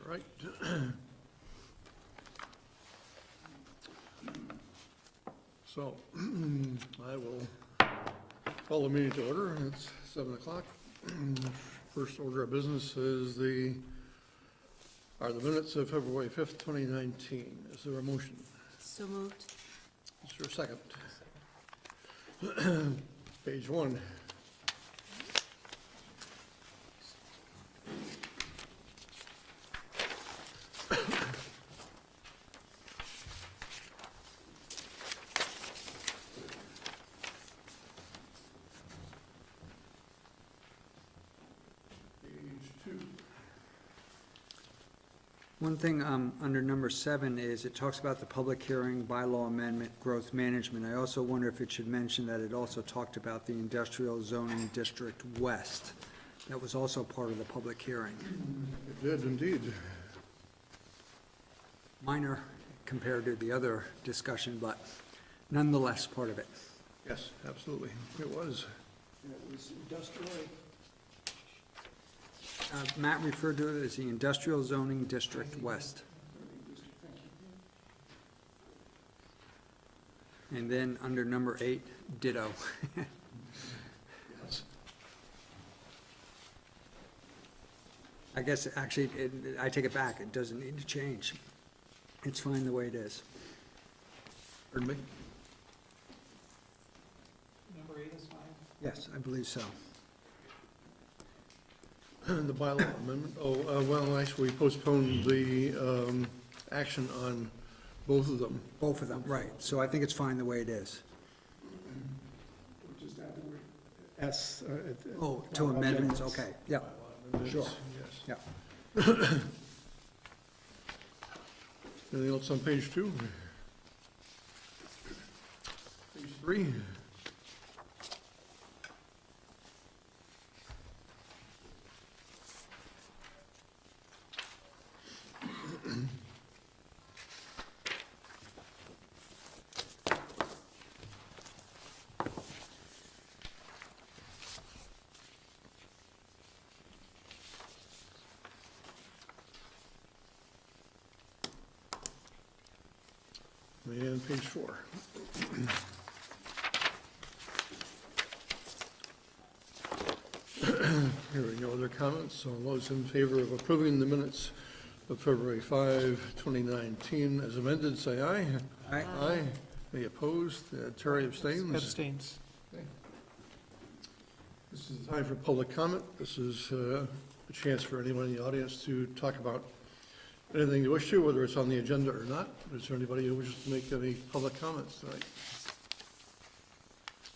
right. So, I will call the meeting to order. It's 7 o'clock. First order of business is the minutes of February 5th, 2019. Is there a motion? So moved. Is there a second? Page 1. One thing under number 7 is it talks about the public hearing, bylaw amendment, growth management. I also wonder if it should mention that it also talked about the industrial zoning district west. That was also part of the public hearing. It did indeed. Minor compared to the other discussion, but nonetheless part of it. Yes, absolutely. It was. It was industrial. Matt referred to it as the industrial zoning district west. And then under number 8, ditto. Yes. I guess, actually, I take it back, it doesn't need to change. It's fine the way it is. Pardon me? Number 8 is fine. Yes, I believe so. The bylaw amendment, well, actually, we postponed the action on both of them. Both of them, right. So I think it's fine the way it is. We'll just add the word S. Oh, to amendments, okay, yeah, sure, Yes. yeah. Anything else on page 2? Page 3? And page 4. Hearing no other comments, all those in favor of approving the minutes of February 5, 2019 as amended, say aye. Aye. Aye. Any opposed? Terry abstains. Abstains. This is the time for public comment. This is a chance for anyone in the audience to talk about anything you wish to, whether it's on the agenda or not. Is there anybody who wishes to make any public comments tonight?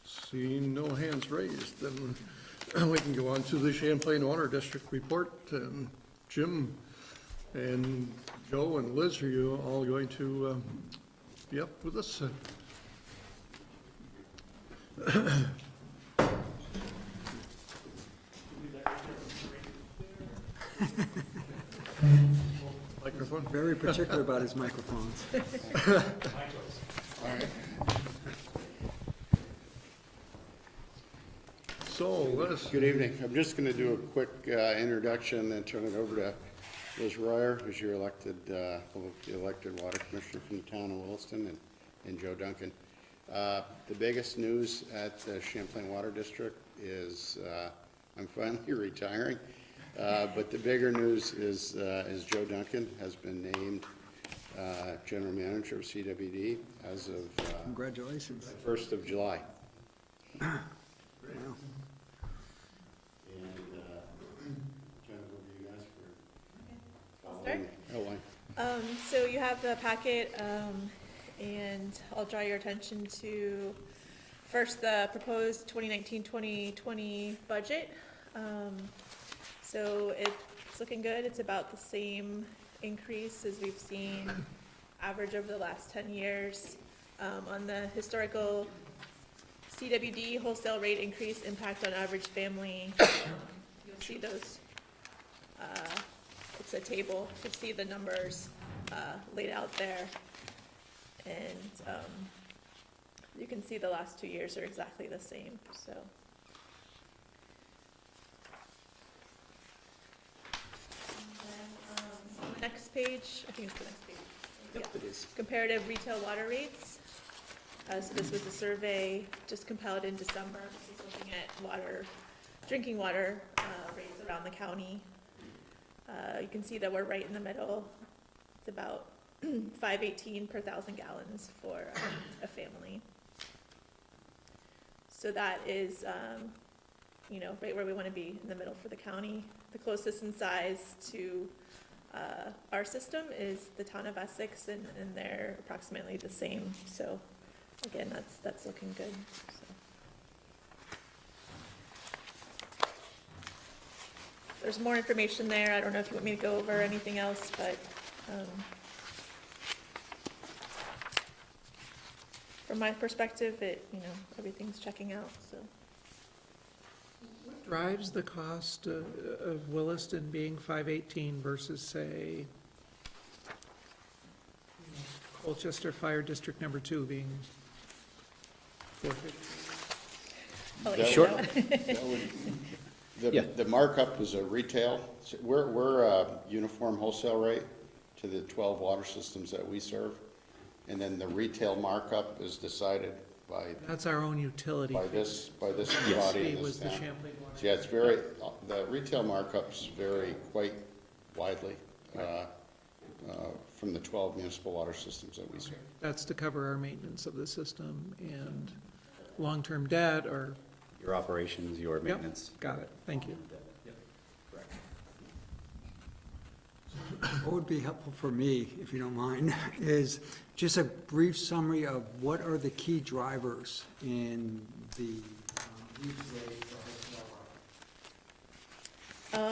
Seeing no hands raised, then we can go on to the Champlain Water District report. And Jim and Joe and Liz, are you all going to be up with us? Microphone? Very particular about his microphones. All right. So, Liz. Good evening. I'm just going to do a quick introduction and turn it over to Liz Royer, who's your elected water commissioner from the town of Williston, and Joe Duncan. The biggest news at the Champlain Water District is I'm finally retiring. But the bigger news is Joe Duncan has been named general manager of CWD as of Congratulations. 1st of July. Wow. And turn it over to you guys for I'll start. outline. So you have the packet, and I'll draw your attention to first the proposed 2019-2020 budget. So it's looking good. It's about the same increase as we've seen average over the last 10 years. On the historical CWD wholesale rate increase impact on average family, you'll see those, it's a table, you'll see the numbers laid out there. And you can see the last 2 years are exactly the same, so. page, I think it's the next page. Yep, Yeah. it is. Comparative retail water rates. So this was a survey just compiled in December. This is looking at water, drinking water rates around the county. You can see that we're right in the middle. It's about 518 per 1,000 gallons for a family. So that is, right where we want to be, in the middle for the county. The closest in size to our system is the town of Essex, and they're approximately the same. So again, that's looking good. So. There's more information there. I don't know if you want me to go over anything else, but from my perspective, everything's checking out, so. What drives the cost of Williston being 518 versus, say, Colchester Fire District Number 2 being 450? I'll let That you Sure. know. That would- Yeah. The markup is a retail, so we're a uniform wholesale rate to the 12 water systems that we serve. And then the retail markup is decided by That's our own utility. this body Fee in was this the town. Champlain water. So, yeah, it's the retail markups vary quite widely from the 12 municipal water systems that we serve. That's to cover our maintenance of the system and long-term debt or, Your operations, your maintenance. got it, thank you. What would be helpful for me, if you don't mind, is just a brief summary of what are the key drivers in the use rate for wholesale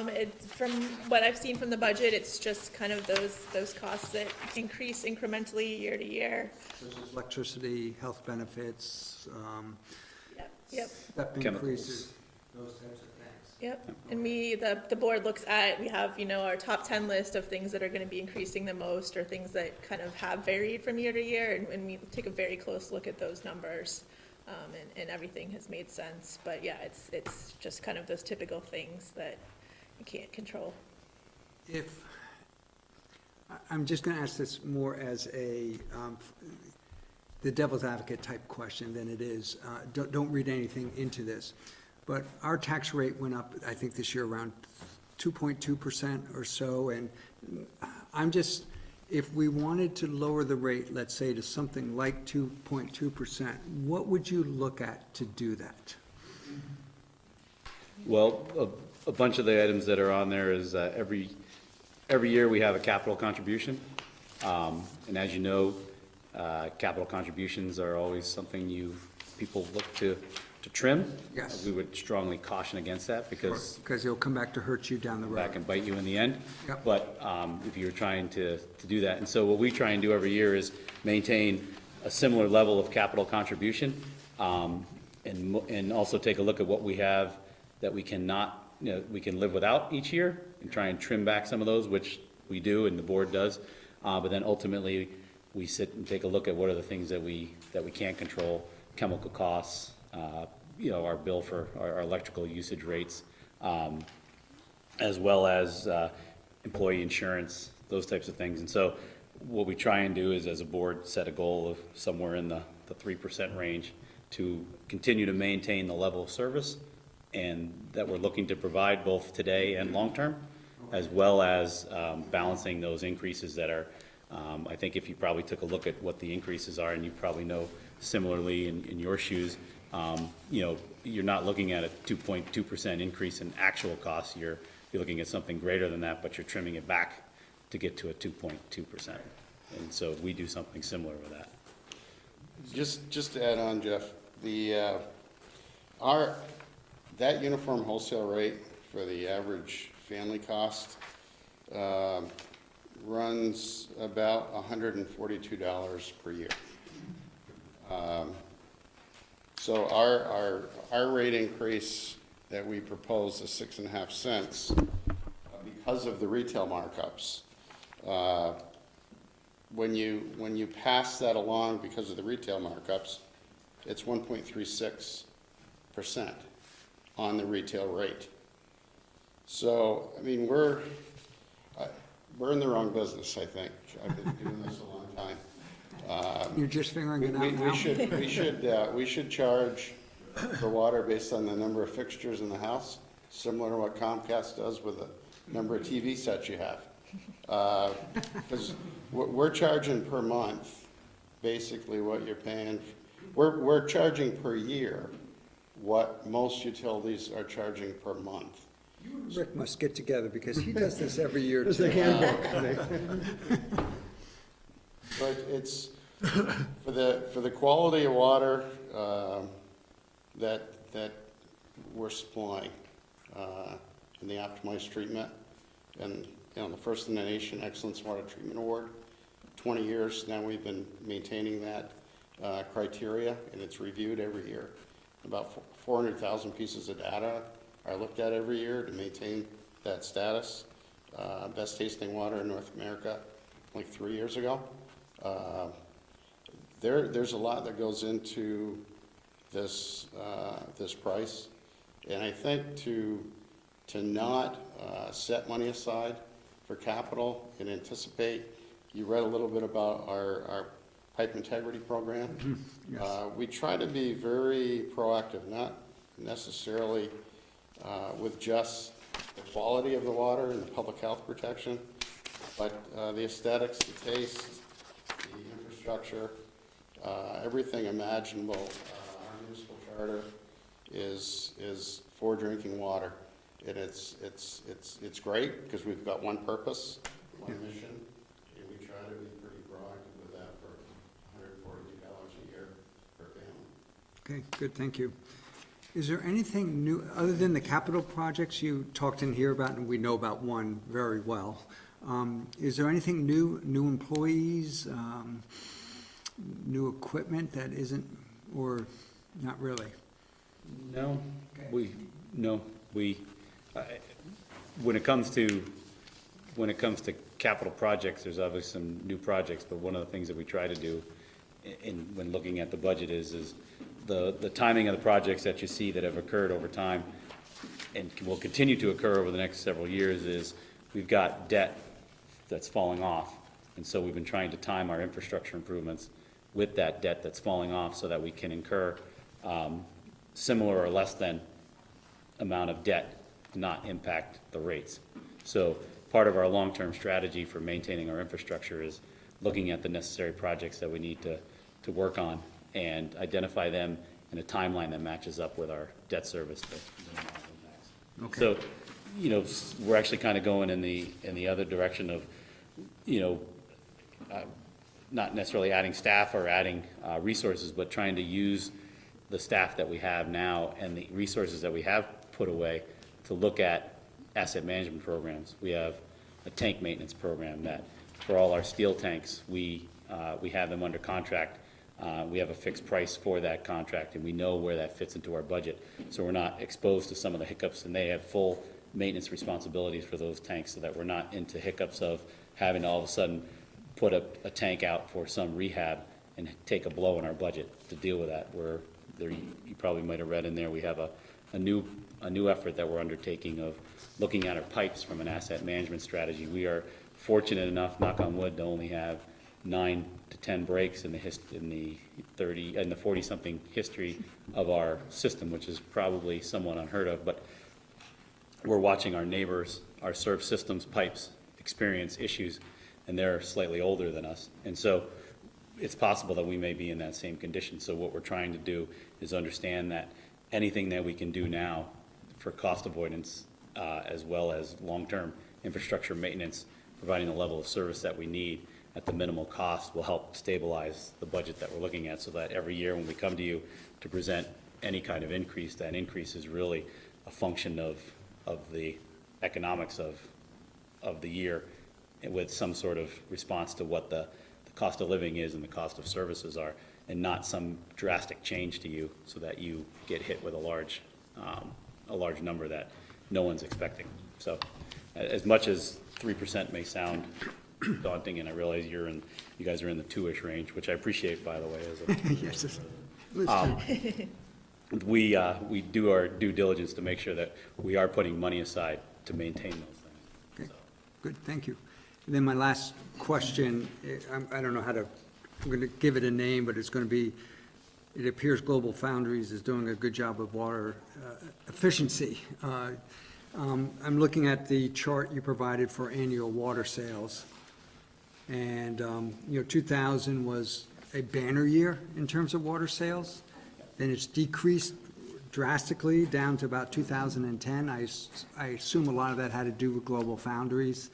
water? From what I've seen from the budget, it's just kind of those costs that increase incrementally year to year. This is electricity, health benefits, Yep, step Chemicals. increases, those types of things. yep. And the board looks at, we have, our top 10 list of things that are gonna be increasing the most, or things that kind of have varied from year to year, and we take a very close look at those numbers, and everything has made sense. But yeah, it's just kind of those typical things that you can't control. I'm just gonna ask this more as the devil's advocate type question than it is, don't read anything into this. But our tax rate went up, I think this year around 2.2% or so, and if we wanted to lower the rate, let's say to something like 2.2%, what would you look at to do that? Well, a bunch of the items that are on there is every year we have a capital contribution. And as you know, capital contributions are always something people look to trim. Yes. We would strongly caution against that because Because it'll come back to hurt you down the road. back and bite you in the end. Yep. But if you're trying to do that, and so what we try and do every year is maintain a similar level of capital contribution, and also take a look at what we have that we cannot, we can live without each year, and try and trim back some of those, which we do and the board does. But then ultimately, we sit and take a look at what are the things that we can't control, chemical costs, our bill for our electrical usage rates, as well as employee insurance, those types of things. And so what we try and do is, as a board, set a goal of somewhere in the 3% range to continue to maintain the level of service and that we're looking to provide both today and long-term, as well as balancing those increases that are, I think if you probably took a look at what the increases are, and you probably know similarly in your shoes, you're not looking at a 2.2% increase in actual costs. You're looking at something greater than that, but you're trimming it back to get to a 2.2%. And so we do something similar with that. Just to add on, Jeff, that uniform wholesale rate for the average family cost runs about $142 per year. So our rate increase that we propose is 6.5 cents because of the retail markups. When you pass that along because of the retail markups, it's 1.36% on the retail rate. So, I mean, we're in the wrong business, I think. I've been doing this a long time. You're just figuring it out We now? we should charge for water based on the number of fixtures in the house, similar to what Comcast does with the number of TV sets you have. Because we're charging per month, basically what you're paying. We're charging per year what most utilities are charging per month. Rick must get together, because he does this every year. There's the too. handbook. But it's, for the quality of water that we're supplying in the optimized treatment, and, you know, the first in the nation Excellence Water Treatment Award, 20 years now we've been maintaining that criteria, and it's reviewed every year. About 400,000 pieces of data are looked at every year to maintain that status. Best tasting water in North America, like 3 years ago. There's a lot that goes into this price, and I think to not set money aside for capital and anticipate. You read a little bit about our pipe integrity program. Yes. We try to be very proactive, not necessarily with just the quality of the water and the public health protection, but the aesthetics, the taste, the infrastructure, everything imaginable. Our municipal charter is for drinking water, and it's great because we've got one purpose, one mission, and we try to be pretty proactive with that for $142 a year per family. Okay, good, thank you. Is there anything new, other than the capital projects you talked in here about, and we know about one very well, is there anything new employees, new equipment that isn't, or not really? No, Okay. when it comes to capital projects, there's obviously some new projects, but one of the things that we try to do when looking at the budget is the timing of the projects that you see that have occurred over time and will continue to occur over the next several years is we've got debt that's falling off. And so we've been trying to time our infrastructure improvements with that debt that's falling off so that we can incur similar or less than amount of debt to not impact the rates. So part of our long-term strategy for maintaining our infrastructure is looking at the necessary projects that we need to work on and identify them in a timeline that matches up with our debt service. Okay. So, you know, we're actually kind of going in the other direction of, you know, not necessarily adding staff or adding resources, but trying to use the staff that we have now and the resources that we have put away to look at asset management programs. We have a tank maintenance program that for all our steel tanks, we have them under contract. We have a fixed price for that contract, and we know where that fits into our budget. So we're not exposed to some of the hiccups, and they have full maintenance responsibilities for those tanks so that we're not into hiccups of having to all of a sudden put a tank out for some rehab and take a blow in our budget to deal with that. You probably might have read in there, we have a new effort that we're undertaking of looking at our pipes from an asset management strategy. We are fortunate enough, knock on wood, to only have 9 to 10 breaks in the 40-something history of our system, which is probably somewhat unheard of. But we're watching our neighbors, our serve systems pipes experience issues, and they're slightly older than us. And so it's possible that we may be in that same condition. So what we're trying to do is understand that anything that we can do now for cost avoidance, as well as long-term infrastructure maintenance, providing the level of service that we need at the minimal cost will help stabilize the budget that we're looking at, so that every year when we come to you to present any kind of increase, that increase is really a function of the economics of the year, with some sort of response to what the cost of living is and the cost of services are, and not some drastic change to you so that you get hit with a large number that no one's expecting. So as much as 3% may sound daunting, and I realize you guys are in the 2-ish range, which I appreciate, by the way, as a Yes, it's- we do our due diligence to make sure that we are putting money aside to maintain those things. Okay, good, thank you. Then my last question, I don't know how to, I'm going to give it a name, but it's going to be, it appears Global Foundries is doing a good job of water efficiency. I'm looking at the chart you provided for annual water sales. And, 2000 was a banner year in terms of water sales. Then it's decreased drastically down to about 2010. I assume a lot of that had to do with Global Foundries.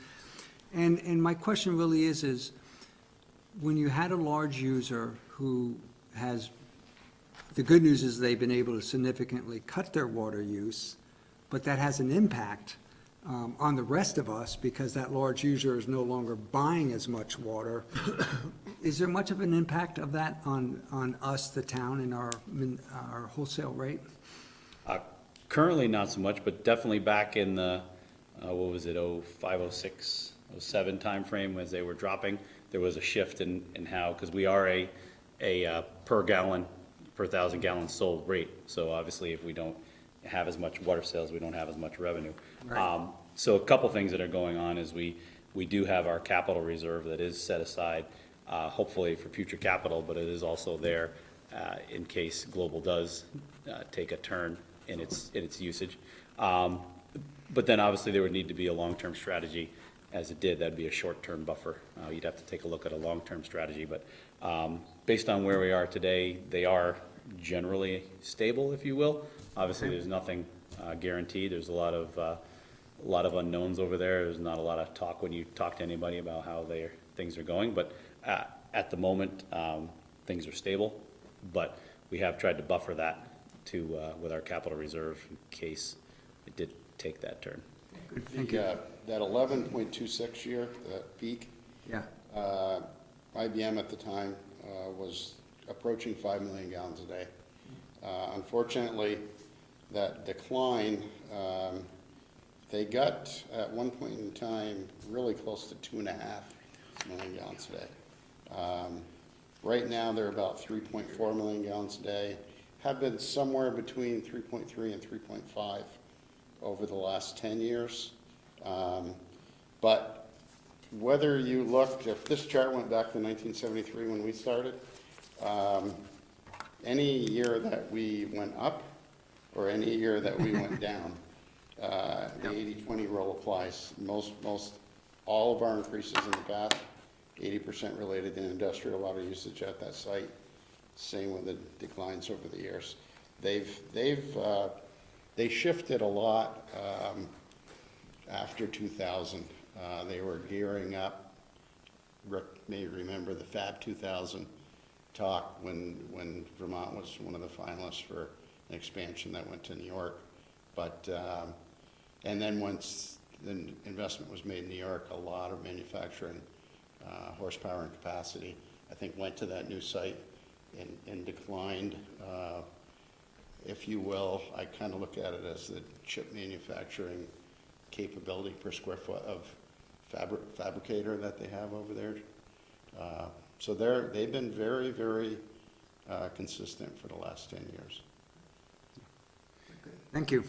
And my question really is when you had a large user who has, the good news is they've been able to significantly cut their water use, but that has an impact on the rest of us because that large user is no longer buying as much water. Is there much of an impact of that on us, the town, and our wholesale rate? Currently, not so much, but definitely back in the, what was it, 05, 06, 07 timeframe, as they were dropping, there was a shift in how, because we are a per gallon, per 1,000 gallons sold rate. So obviously, if we don't have as much water sales, we don't have as much revenue. Right. So a couple things that are going on is we do have our capital reserve that is set aside, hopefully for future capital, but it is also there in case Global does take a turn in its usage. But then obviously there would need to be a long-term strategy. As it did, that'd be a short-term buffer. You'd have to take a look at a long-term strategy, but based on where we are today, they are generally stable, if you will. Obviously, there's nothing guaranteed. There's a lot of unknowns over there. There's not a lot of talk when you talk to anybody about how things are going, but at the moment, things are stable. But we have tried to buffer that with our capital reserve in case it did take that turn. Thank you. That 11.26 year, that peak, Yeah, IBM at the time was approaching 5 million gallons a day. Unfortunately, that decline, they got at one point in time really close to 2.5 million gallons a day. Right now, they're about 3.4 million gallons a day, have been somewhere between 3.3 and 3.5 over the last 10 years. But whether you looked, if this chart went back to 1973 when we started, any year that we went up or any year that we went down, the 80-20 rule applies. Most, all of our increases in the past, 80% related to industrial water usage at that site. Same with the declines over the years. They shifted a lot after 2000. They were gearing up. Rick may remember the Fab 2000 talk when Vermont was one of the finalists for an expansion that went to New York. But, and then once the investment was made in New York, a lot of manufacturing horsepower and capacity, I think, went to that new site and declined, if you will. I kind of look at it as the chip manufacturing capability per square foot of fabricator that they have over there. So they've been very, very consistent for the last 10 years. thank you.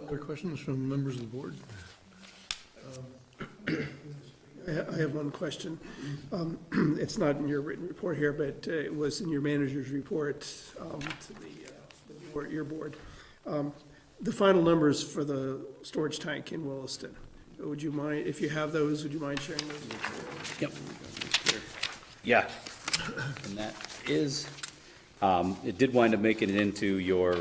Other questions from members of the board? I have one question. It's not in your written report here, but it was in your manager's report to the board, your board. The final numbers for the storage tank in Williston. Would you mind, if you have those, would you mind sharing those? Yep. Yeah, and that is, it did wind up making it into your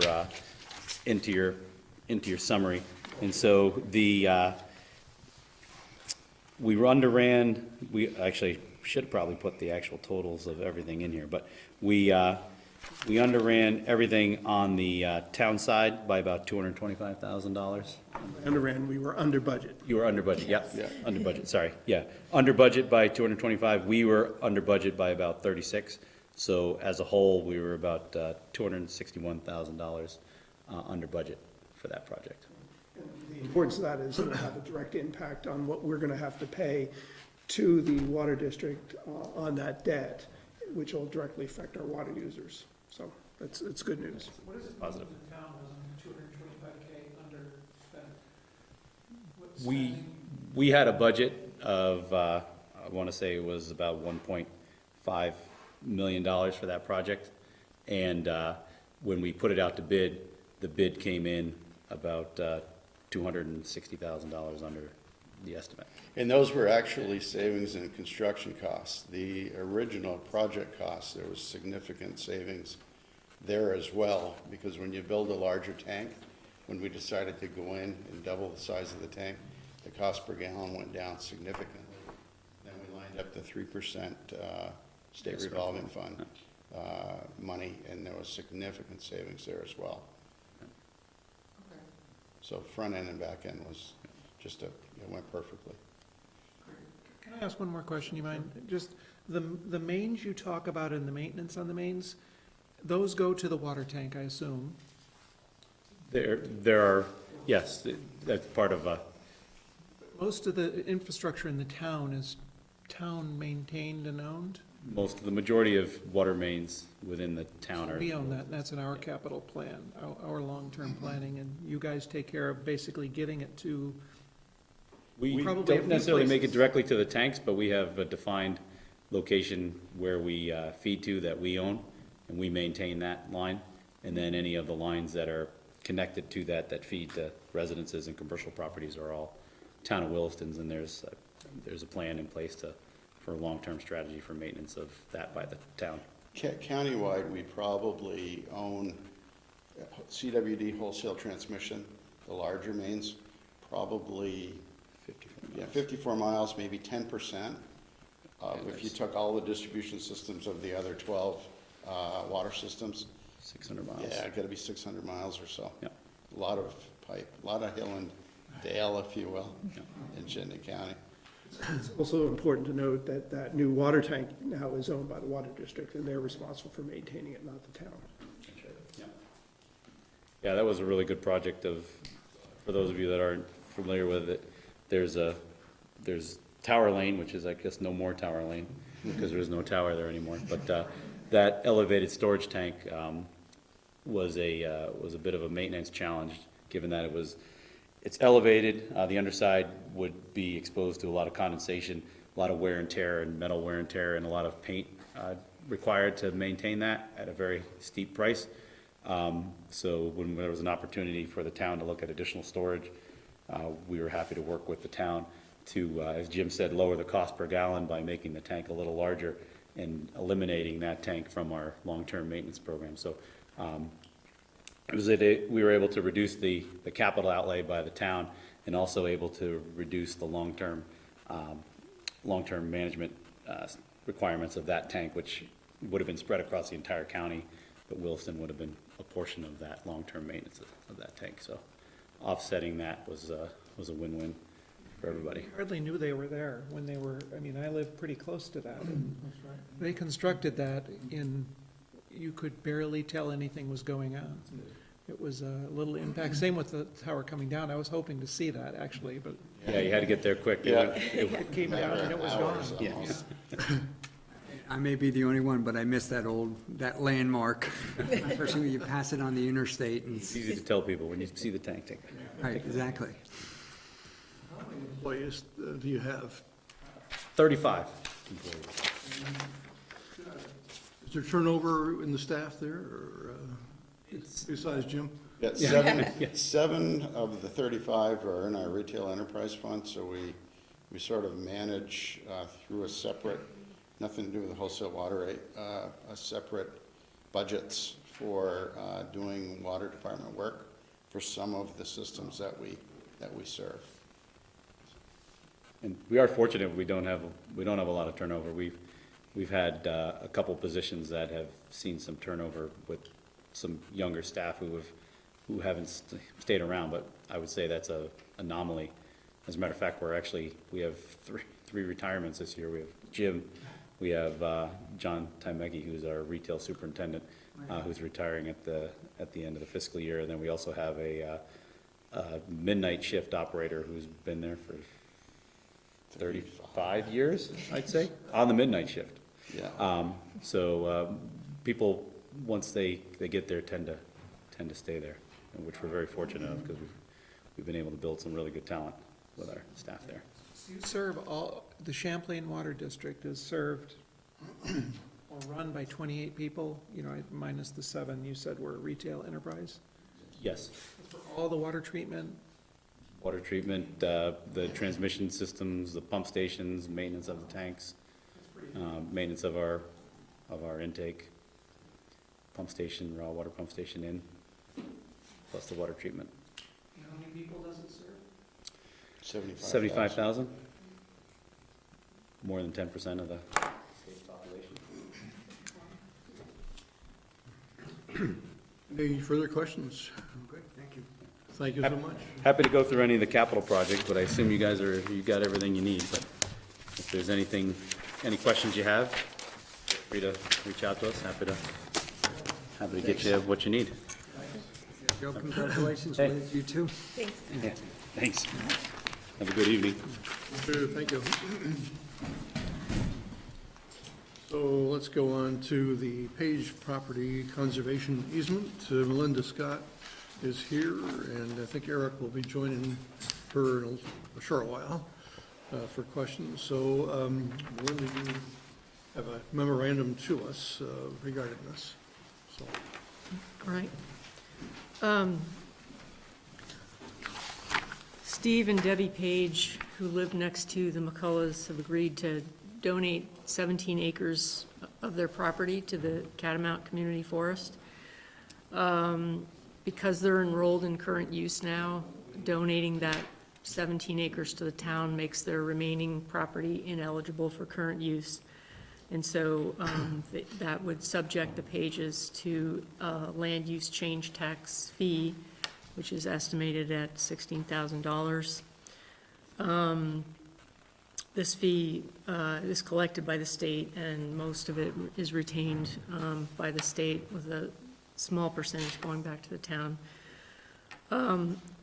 summary. And so we underran, we actually should probably put the actual totals of everything in here, but we underran everything on the town side by about $225,000. Underran, we were under budget. You were under budget, yeah, Yeah. under budget, sorry, yeah. Under budget by 225, we were under budget by about 36. So as a whole, we were about $261,000 under budget for that project. The importance of that is it'll have a direct impact on what we're gonna have to pay to the water district on that debt, which will directly affect our water users. So it's good news. What is it? Positive. The town was $225K underspent. What We, spending We had a budget of, I want to say it was about $1.5 million for that project. And when we put it out to bid, the bid came in about $260,000 under the estimate. And those were actually savings in construction costs. The original project costs, there was significant savings there as well, because when you build a larger tank, when we decided to go in and double the size of the tank, the cost per gallon went down significantly. Then we lined up the 3% state revolving fund money, and there was significant savings there as well. So front end and back end was just it went perfectly. Can I ask one more question, you mind? Just, the mains you talk about and the maintenance on the mains, those go to the water tank, I assume? There are, yes, that's part of, Most of the infrastructure in the town is town-maintained and owned? most of the majority of water mains within the town are. We own that, and that's in our capital plan, our long-term planning, and you guys take care of basically getting it to, We Probably a don't few necessarily make it places. directly to the tanks, but we have a defined location where we feed to that we own, and we maintain that line. And then any of the lines that are connected to that feed to residences and commercial properties are all town of Williston's, and there's a plan in place for a long-term strategy for maintenance of that by the town. Countywide, we probably own CWD wholesale transmission, the larger mains, probably 54 miles, maybe 10%. If you took all the distribution systems of the other 12 water systems, 600 miles. yeah, it gotta be 600 miles or so. Yep. A lot of pipe, a lot of hill and dale, if you will, in Chittenden County. It's also important to note that that new water tank now is owned by the water district, and they're responsible for maintaining it, not the town. Yeah, that was a really good project for those of you that aren't familiar with it, there's Tower Lane, which is, I guess, no more Tower Lane, because there is no tower there anymore, but, that elevated storage tank, was a bit of a maintenance challenge, given that it's elevated, the underside would be exposed to a lot of condensation, a lot of wear and tear, and metal wear and tear, and a lot of paint, required to maintain that at a very steep price. So when there was an opportunity for the town to look at additional storage, we were happy to work with the town to, as Jim said, lower the cost per gallon by making the tank a little larger and eliminating that tank from our long-term maintenance program. So we were able to reduce the capital outlay by the town, and also able to reduce the long-term management requirements of that tank, which would have been spread across the entire county, but Williston would have been a portion of that long-term maintenance of that tank. So offsetting that was a win-win for everybody. hardly knew they were there when they were, I mean, I live pretty close to that. And they constructed that you could barely tell anything was going on. It was a little impact, same with the tower coming down. I was hoping to see that, actually, but Yeah, you had to get there quick. Yeah. it came down and it was gone. Hours almost. I may be the only one, but I miss that landmark, especially when you pass it on the interstate and, It's easy to tell people when you see the tank. right, exactly. How many employees do you have? 35 employees. Is there turnover in the staff there, or besides Jim? Yeah, seven of the 35 are in our retail enterprise fund, so we sort of manage through a separate, nothing to do with the wholesale water rate, a separate budgets for doing water department work for some of the systems that we serve. And we are fortunate, we don't have a lot of turnover. We've had a couple positions that have seen some turnover with some younger staff who haven't stayed around, but I would say that's a anomaly. As a matter of fact, we have three retirements this year. We have Jim, we have John Timecki, who's our retail superintendent, who's retiring at the end of the fiscal year, and then we also have a midnight shift operator who's been there for 35 years, I'd say, on the midnight shift. Yeah. So people, once they get there, tend to stay there, which we're very fortunate of, because we've been able to build some really good talent with our staff there. So you serve all, the Champlain Water District is served or run by 28 people, you know, minus the 7 you said were retail enterprise? Yes. For all the water treatment, Water treatment, the transmission systems, the pump stations, maintenance of the tanks, maintenance of our intake, pump station, raw water pump station in, plus the water treatment. how many people does it serve? 75,000? More than 10% of the state's population. Any further questions? Good, thank you. Thank you so much. Happy to go through any of the capital projects, but I assume you got everything you need, but if there's any questions you have, feel free to reach out to us, happy to get you what you need. Joe, congratulations, Hey. Liz, you too. Thanks. Yeah, thanks. Have a good evening. Thank you. So let's go on to the Page Property Conservation Easement. Melinda Scott is here, and I think Eric will be joining her in a short while for questions. So Melinda, you have a memorandum to us regarding this. So All right. Steve and Debbie Page, who live next to the McCulloughs, have agreed to donate 17 acres of their property to the Catamount Community Forest. Because they're enrolled in current use now, donating that 17 acres to the town makes their remaining property ineligible for current use. And so that would subject the Pages to a land use change tax fee, which is estimated at $16,000. This fee is collected by the state, and most of it is retained by the state, with a small percentage going back to the town.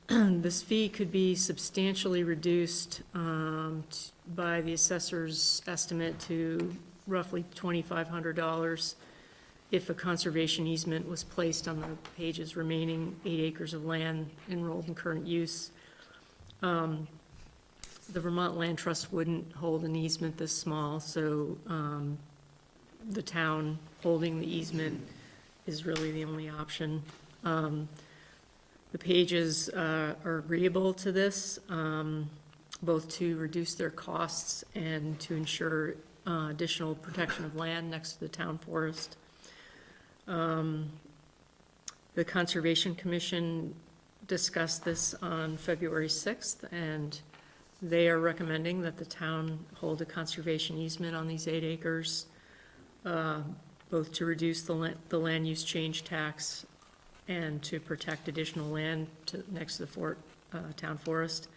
This fee could be substantially reduced by the assessor's estimate to roughly $2,500 if a conservation easement was placed on the Page's remaining 8 acres of land enrolled in current use. The Vermont Land Trust wouldn't hold an easement this small, so the town holding the easement is really the only option. The Pages are agreeable to this, both to reduce their costs and to ensure additional protection of land next to the town forest. The Conservation Commission discussed this on February 6th, and they are recommending that the town hold a conservation easement on these 8 acres, both to reduce the land use change tax and to protect additional land next to the town forest.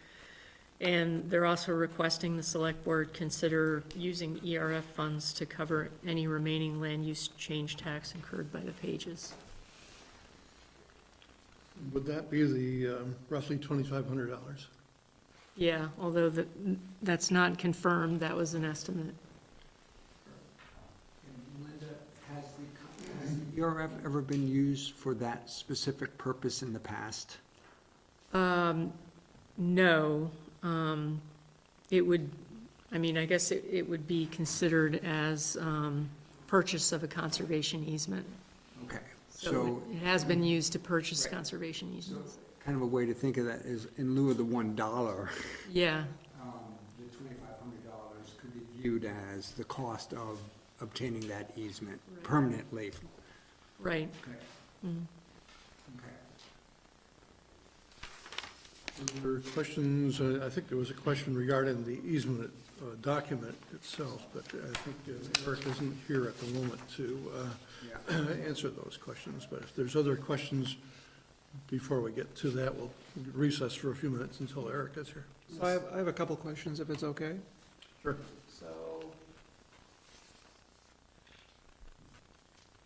And they're also requesting the Select Board consider using ERF funds to cover any remaining land use change tax incurred by the Pages. would that be the roughly $2,500? Yeah, although that's not confirmed, that was an estimate. Linda, has the ERF ever been used for that specific purpose in the past? No, it would, I mean, I guess it would be considered as purchase of a conservation easement. Okay, So so it has been used to purchase conservation easements. kind of a way to think of that is in lieu of the $1, Yeah, the $2,500 could be viewed as the cost of obtaining that easement Right. permanently. right. Okay. Mhm. Okay. There were questions, I think there was a question regarding the easement document itself, but I think Eric isn't here at the moment to answer those questions. But if there's other questions before we get to that, we'll recess for a few minutes until Eric is here. So I have a couple questions, if it's okay. Sure.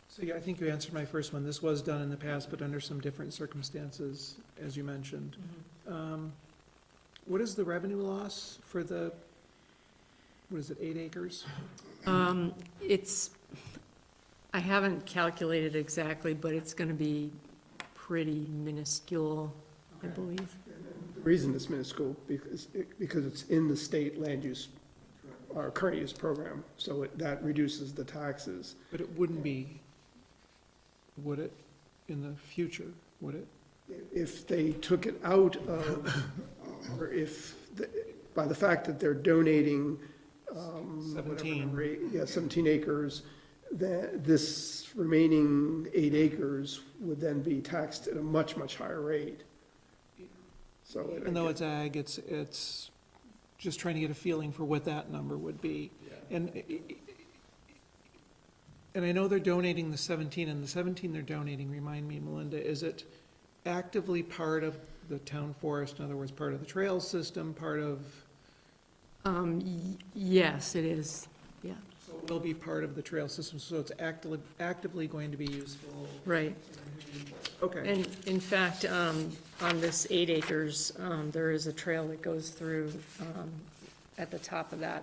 So yeah, I think you answered my first one. This was done in the past, but under some different circumstances, as you mentioned. What is the revenue loss for the, what is it, 8 acres? It's, I haven't calculated exactly, but it's gonna be pretty minuscule, I believe. reason it's minuscule, because it's in the state land use, or current use program, so that reduces the taxes. But it wouldn't be, would it, in the future, would it? If they took it out of, or if, by the fact that they're donating, whatever 17. number, 17 acres, that this remaining 8 acres would then be taxed at a much, much higher rate. So. Even though it's ag, it's just trying to get a feeling for what that number would be. And I know they're donating the 17, and the 17 they're donating, remind me, Melinda, is it actively part of the town forest, in other words, part of the trail system, part of, Yes, it is, yeah, so it will be part of the trail system, so it's actively going to be useful? right. Okay, And in fact, on this 8 acres, there is a trail that goes through, at the top of that,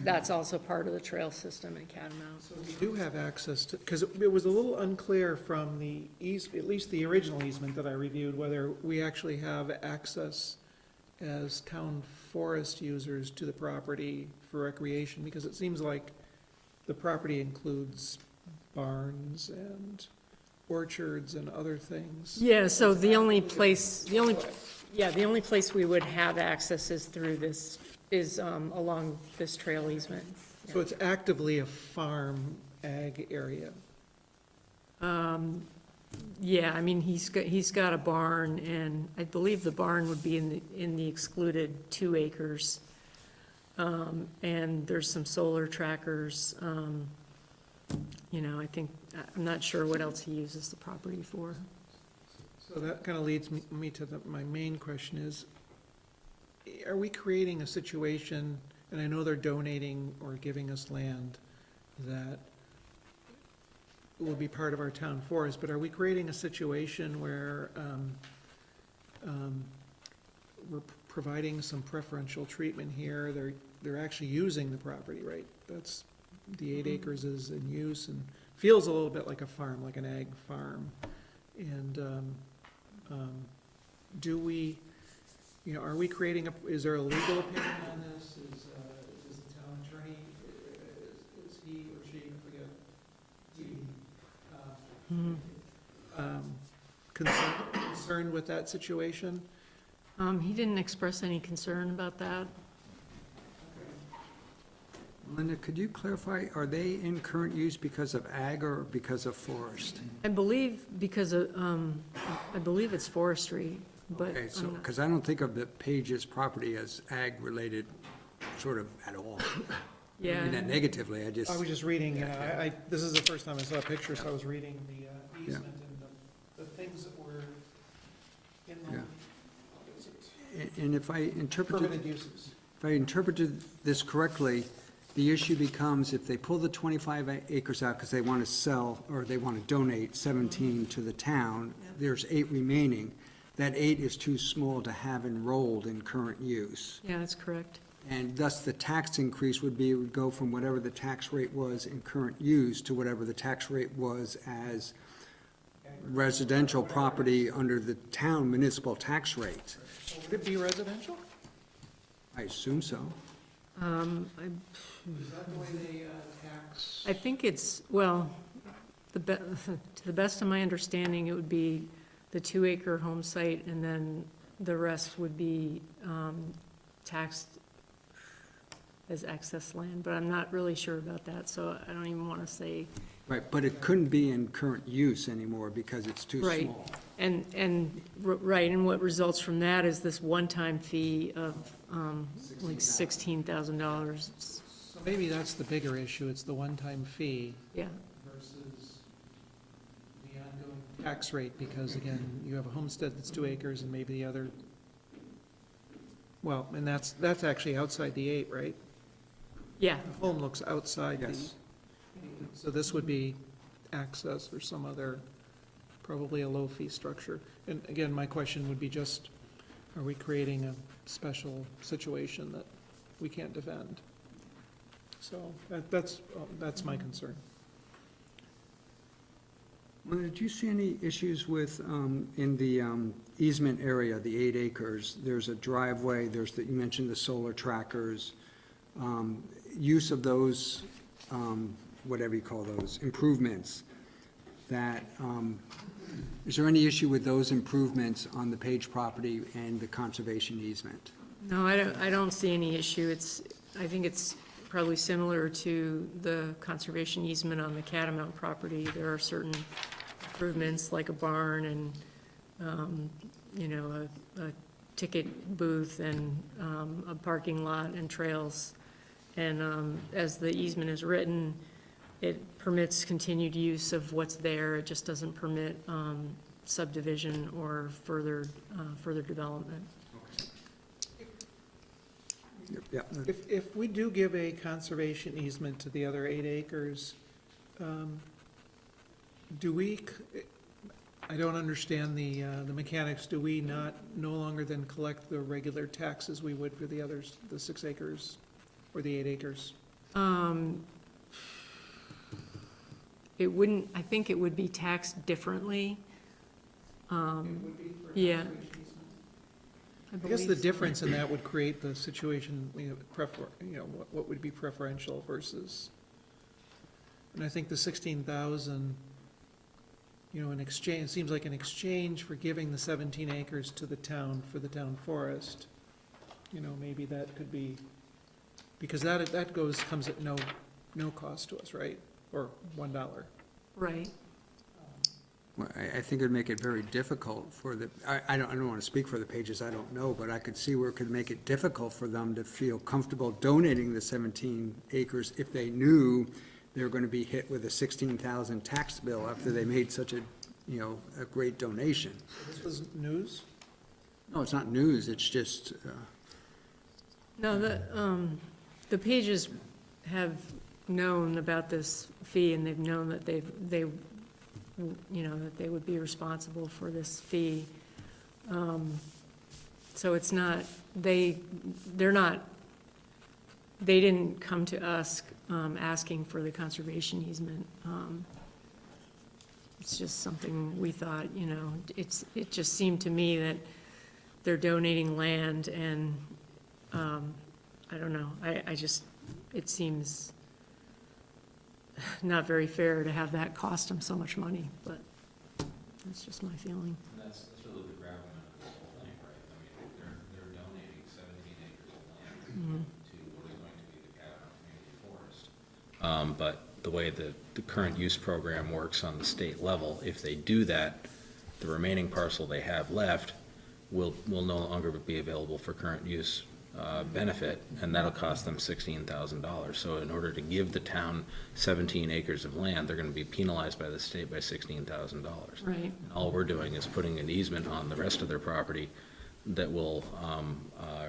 that's also part of the trail system in Catamount. so we do have access to, because it was a little unclear from the at least the original easement that I reviewed, whether we actually have access as town forest users to the property for recreation, because it seems like the property includes barns and orchards and other things. Yeah, so the only place we would have access is through this, is along this trail easement. So it's actively a farm ag area. Yeah, I mean, he's got a barn, and I believe the barn would be in the excluded 2 acres. And there's some solar trackers, I think, I'm not sure what else he uses the property for. So that kind of leads me to my main question is, are we creating a situation, and I know they're donating or giving us land that will be part of our town forest, but are we creating a situation where we're providing some preferential treatment here? They're actually using the property, right? That's, the 8 acres is in use and feels a little bit like a farm, like an ag farm. And do we, are we creating is there a legal opinion on this? Is the town attorney, is he or she, I forget, concerned with that situation? He didn't express any concern about that. Linda, could you clarify, are they in current use because of ag or because of forest? I believe because of, I believe it's forestry, but Okay, so, I'm not- because I don't think of the Page's property as ag-related sort of at all. I mean that yeah, negatively, I just, I was just reading, this is the first time I saw a picture, so I was reading the easement and the things that were in the, Yeah. what is it? and if I interpreted, Permitted uses. if I interpreted this correctly, the issue becomes if they pull the 25 acres out because they want to sell, or they want to donate 17 to the town, there's 8 remaining. That 8 is too small to have enrolled in current use. yeah, that's correct. And thus, the tax increase would be, it would go from whatever the tax rate was in current use to whatever the tax rate was as residential property under the town municipal tax rate. Would it be residential? I assume so. Is that the way they tax? I think it's, well, to the best of my understanding, it would be the 2 acre home site, and then the rest would be taxed as excess land, but I'm not really sure about that, so I don't even want to say. Right, but it couldn't be in current use anymore because it's too Right. small. Right, and what results from that is this one-time fee of like $16,000. So maybe that's the bigger issue, it's the one-time fee Yeah, versus the ongoing tax rate, because again, you have a homestead that's 2 acres and maybe the other, well, and that's actually outside the 8, right? yeah, The home looks outside the, Yes. so this would be access or some other, probably a low-fee structure. And again, my question would be just, are we creating a special situation that we can't defend? So that's my concern. Well, did you see any issues with, in the easement area, the 8 acres? There's a driveway, you mentioned the solar trackers, use of those, whatever you call those, improvements, that, is there any issue with those improvements on the Page property and the conservation easement? No, I don't see any issue. I think it's probably similar to the conservation easement on the Catamount property. There are certain improvements like a barn and, you know, a ticket booth and a parking lot and trails. And as the easement is written, it permits continued use of what's there. It just doesn't permit subdivision or further development. Yeah, If we do give a conservation easement to the other 8 acres, do we, I don't understand the mechanics, do we no longer then collect the regular taxes we would for the others, the 6 acres or the 8 acres? It wouldn't, I think it would be taxed differently. Yeah. I guess the believe so. difference in that would create the situation, what would be preferential versus, and I think the 16,000, in exchange, it seems like an exchange for giving the 17 acres to the town for the town forest, maybe that could be, because that comes at no cost to us, right? Or $1. Right. well, I think it'd make it very difficult for I don't want to speak for the Pages, I don't know, but I could see where it could make it difficult for them to feel comfortable donating the 17 acres if they knew they were going to be hit with a 16,000 tax bill after they made such a great donation. This was news? No, it's not news, it's just, No, the Pages have known about this fee, and they've known that that they would be responsible for this fee. So it's not, they didn't come to us asking for the conservation easement. It's just something we thought, it just seemed to me that they're donating land, and I don't know, it seems not very fair to have that cost them so much money, but that's just my feeling. And that's really the gravamen of this whole thing, right? I mean, they're donating 17 acres of land to what is going to be the Catamount Community Forest. But the way the current use program works on the state level, if they do that, the remaining parcel they have left will no longer be available for current use benefit, and that'll cost them $16,000. So in order to give the town 17 acres of land, they're going to be penalized by the state by $16,000. Right. All we're doing is putting an easement on the rest of their property that will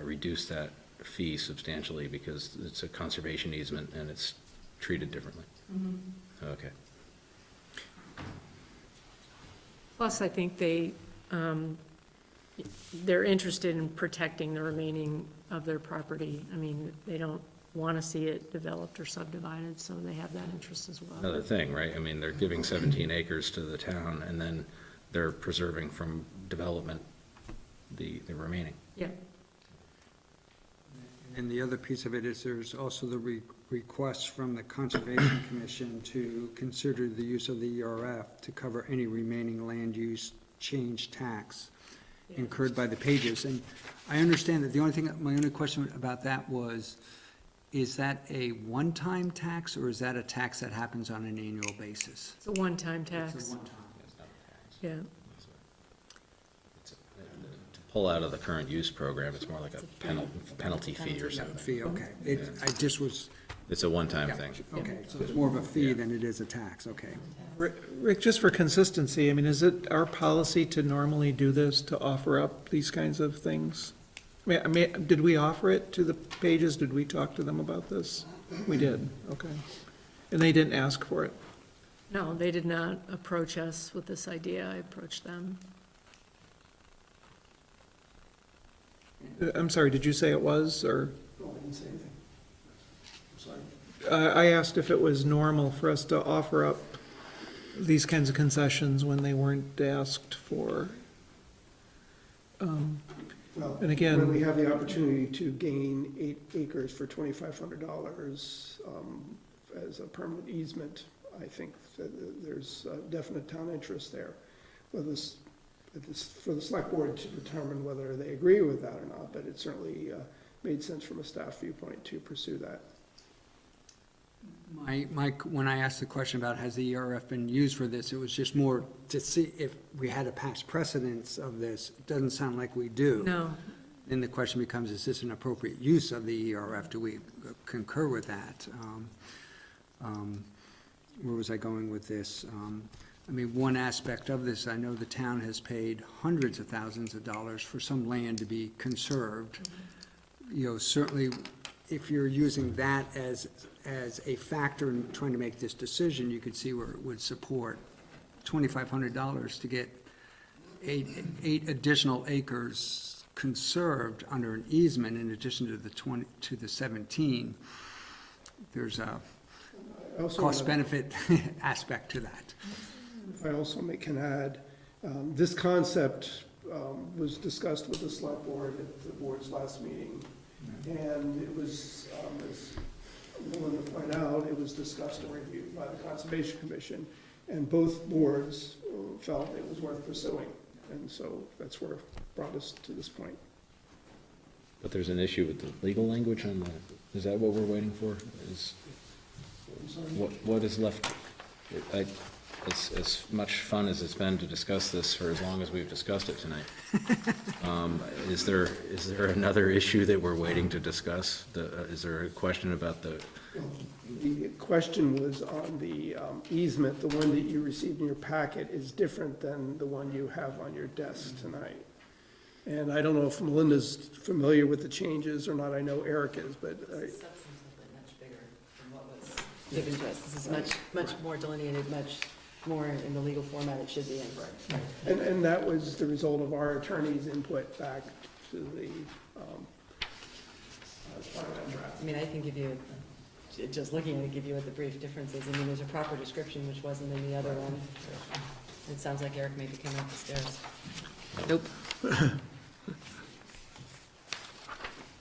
reduce that fee substantially, because it's a conservation easement and it's treated differently. Okay. Plus, I think they're interested in protecting the remaining of their property. I mean, they don't want to see it developed or subdivided, so they have that interest as well. Another thing, right? I mean, they're giving 17 acres to the town, and then they're preserving from development the remaining. Yeah. and the other piece of it is there's also the request from the Conservation Commission to consider the use of the ERF to cover any remaining land use change tax incurred by the Pages. And I understand that my only question about that was, is that a one-time tax, or is that a tax that happens on an annual basis? It's a one-time It's tax. a one-time. It's not a tax. Yeah. To pull out of the current use program, it's more like a penalty fee or something. Fee, okay. I just was, It's a one-time thing. okay, so it's more of a fee than it is a tax, okay. Rick, just for consistency, I mean, is it our policy to normally do this, to offer up these kinds of things? I mean, did we offer it to the Pages? Did we talk to them about this? We did, okay. And they didn't ask for it? No, they did not approach us with this idea. I approached them. I'm sorry, did you say it was, or? I asked if it was normal for us to offer up these kinds of concessions when they weren't asked for. Well, And again- when we have the opportunity to gain 8 acres for $2,500 as a permanent easement, I think that there's a definite town interest there. Whether it's for the select board to determine whether they agree with that or not, but it certainly made sense from a staff viewpoint to pursue that. When I asked the question about has the ERF been used for this, it was just more to see if we had a past precedence of this. It doesn't sound like we do. No, Then the question becomes, is this an appropriate use of the ERF? Do we concur with that? Where was I going with this? I mean, one aspect of this, I know the town has paid hundreds of thousands of dollars for some land to be conserved. You know, certainly, if you're using that as a factor in trying to make this decision, you could see where it would support $2,500 to get eight additional acres conserved under an easement in addition to the 17. There's a Also, cost-benefit aspect to that. if I also can add, this concept was discussed with the select board at the board's last meeting. And it was, as Melinda pointed out, it was discussed and reviewed by the Conservation Commission. And both boards felt it was worth pursuing. And so that's where it brought us to this point. But there's an issue with the legal language on the, is that what we're waiting for? Is, what is left? As much fun as it's been to discuss this for as long as we've discussed it tonight, is there another issue that we're waiting to discuss? Is there a question about the? The question was on the easement. The one that you received in your packet is different than the one you have on your desk tonight. And I don't know if Melinda's familiar with the changes or not. I know Eric is, but Substantively much bigger than what was given to us. This is much more delineated, much more in the legal format it should be in. and that was the result of our attorney's input back to the draft. I mean, I can give you, just looking at it, give you what the brief difference is. I mean, there's a proper description which wasn't in the other one. It sounds like Eric maybe came up the stairs. Nope.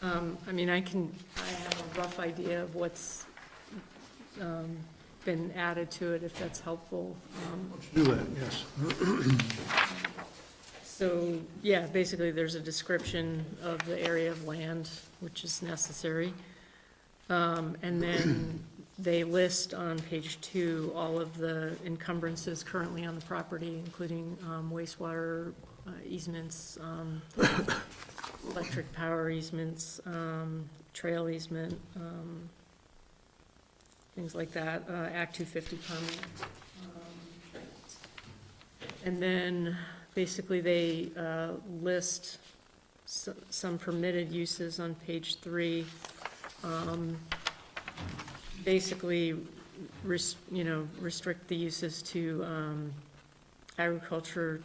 I mean, I have a rough idea of what's been added to it, if that's helpful. Do that, yes. So, yeah, basically, there's a description of the area of land which is necessary. And then they list on page 2 all of the encumbrances currently on the property, including wastewater easements, electric power easements, trail easement, things like that, Act 250 permit. And then, basically, they list some permitted uses on page 3. Basically, restrict the uses to agriculture,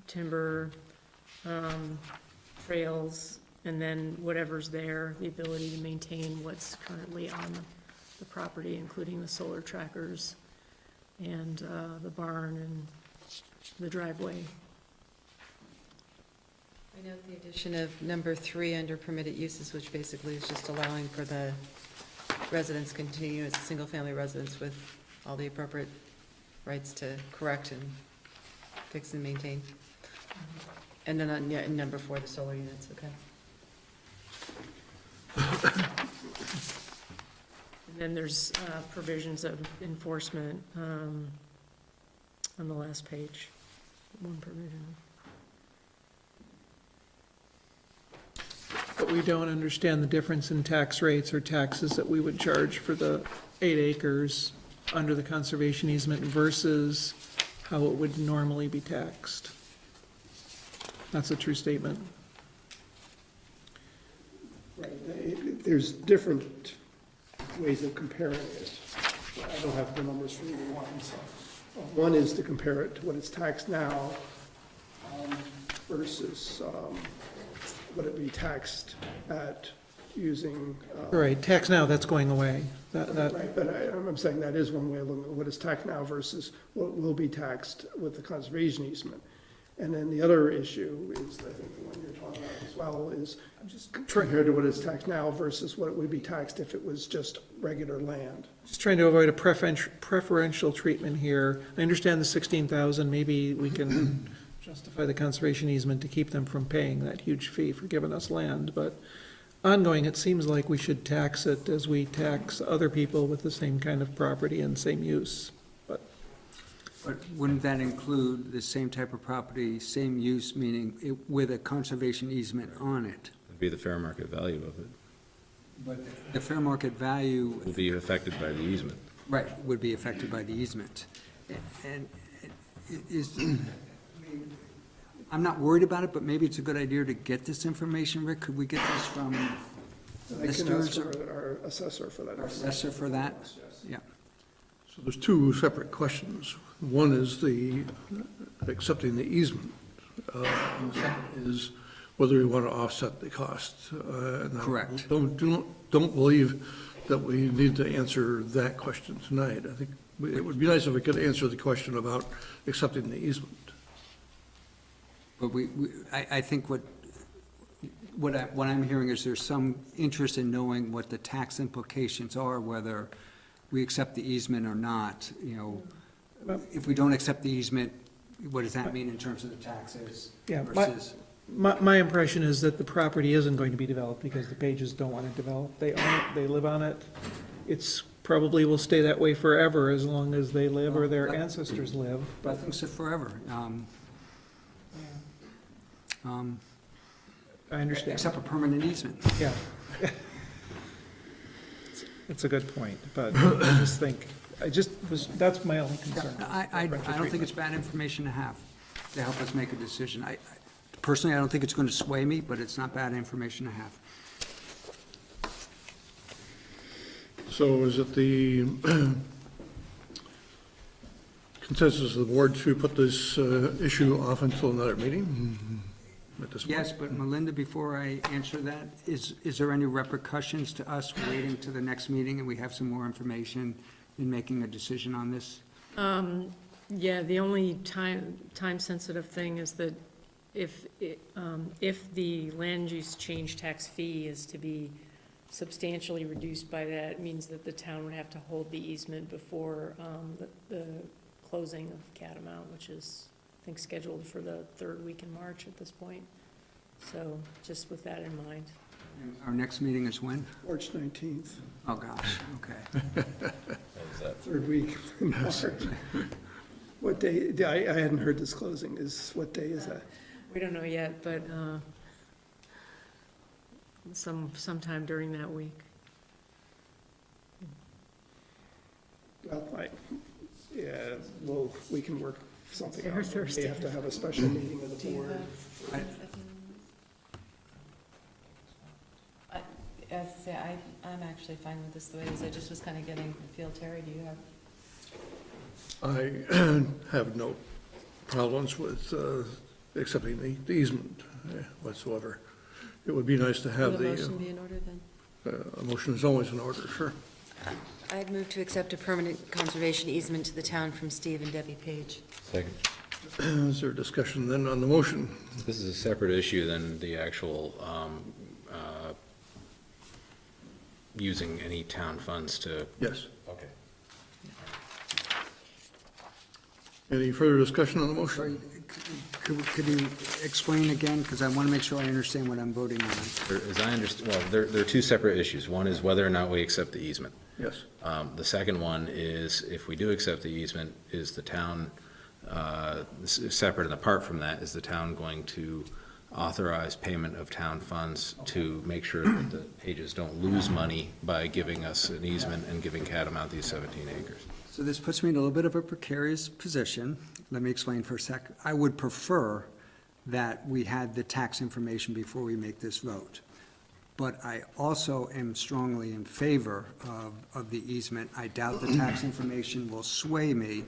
timber, trails, and then whatever's there, the ability to maintain what's currently on the property, including the solar trackers and the barn and the driveway. I note the addition of number 3 under permitted uses, which basically is just allowing for the residents to continue as a single-family residence with all the appropriate rights to correct and fix and maintain. And then on number 4, the solar units, okay. And then there's provisions of enforcement on the last page, one provision. But we don't understand the difference in tax rates or taxes that we would charge for the 8 acres under the conservation easement versus how it would normally be taxed. That's a true statement. Right. There's different ways of comparing it. I don't have the numbers for either one. So one is to compare it to what it's taxed now versus would it be taxed at using. Right, tax now, that's going away. That, Right, but I'm saying that is one way of looking at what is taxed now versus what will be taxed with the conservation easement. And then the other issue is, I think the one you're talking about as well, is compared to what is taxed now versus what it would be taxed if it was just regular land. just trying to avoid a preferential treatment here. I understand the 16,000, maybe we can justify the conservation easement to keep them from paying that huge fee for giving us land, but ongoing, it seems like we should tax it as we tax other people with the same kind of property and same use. But wouldn't that include the same type of property, same use, meaning with a conservation easement on it? Would be the fair market value of it, But the fair market value, will be affected by the easement. right, would be affected by the easement. And is, I'm not worried about it, but maybe it's a good idea to get this information. Rick, could we get this from I can ask listers or our assessor for that. our assessor for that? Yeah. So there's two separate questions. One is the accepting the easement. And the second is whether we want to offset the cost. And I Correct. Don't believe that we need to answer that question tonight. I think it would be nice if we could answer the question about accepting the easement. But I think what I'm hearing is there's some interest in knowing what the tax implications are, whether we accept the easement or not, you know. If we don't accept the easement, what does that mean in terms of the taxes Yeah, versus? My impression is that the property isn't going to be developed because the Pages don't want it developed. They own it, they live on it. It's probably will stay that way forever as long as they live or their ancestors live. I think so forever. I understand, Except a permanent easement. yeah. It's a good point, but I just think, that's my only concern. I don't think it's bad information to have, to help us make a decision. Personally, I don't think it's going to sway me, but it's not bad information to have. So is it the consensus of the board to put this issue off until another meeting at this point? Yes, but Melinda, before I answer that, is there any repercussions to us waiting to the next meeting and we have some more information in making a decision on this? Yeah, the only time-sensitive thing is that if the land use change tax fee is to be substantially reduced by that, it means that the town would have to hold the easement before the closing of Catamount, which is, I think, scheduled for the third week in March at this point. So just with that in mind. Our next meeting is when? March 19th, Oh, gosh, okay. third week in March. What day, I hadn't heard this closing, what day is that? We don't know yet, but sometime during that week. Well, yeah, well, we can work something Or out. Thursday. We have to have a special meeting of the board. As I say, I'm actually fine with this the way it is. I just was kind of getting a feel. Terry, do you have? I have no problems with accepting the easement whatsoever. It would be nice to have Will a the, motion be in order then? a motion is always in order, sure. I'd move to accept a permanent conservation easement to the town from Steve and Debbie Page. Second. Is there discussion then on the motion? This is a separate issue than the actual, using any town funds to, Yes. okay. Any further discussion on the motion? Sorry, could you explain again, because I want to make sure I understand what I'm voting on. As I understand, well, there are two separate issues. One is whether or not we accept the easement. Yes. The second one is, if we do accept the easement, is the town, separate and apart from that, is the town going to authorize payment of town funds to make sure that the Pages don't lose money by giving us an easement and giving Catamount these 17 acres? So this puts me in a little bit of a precarious position. Let me explain for a sec. I would prefer that we had the tax information before we make this vote. But I also am strongly in favor of the easement. I doubt the tax information will sway me.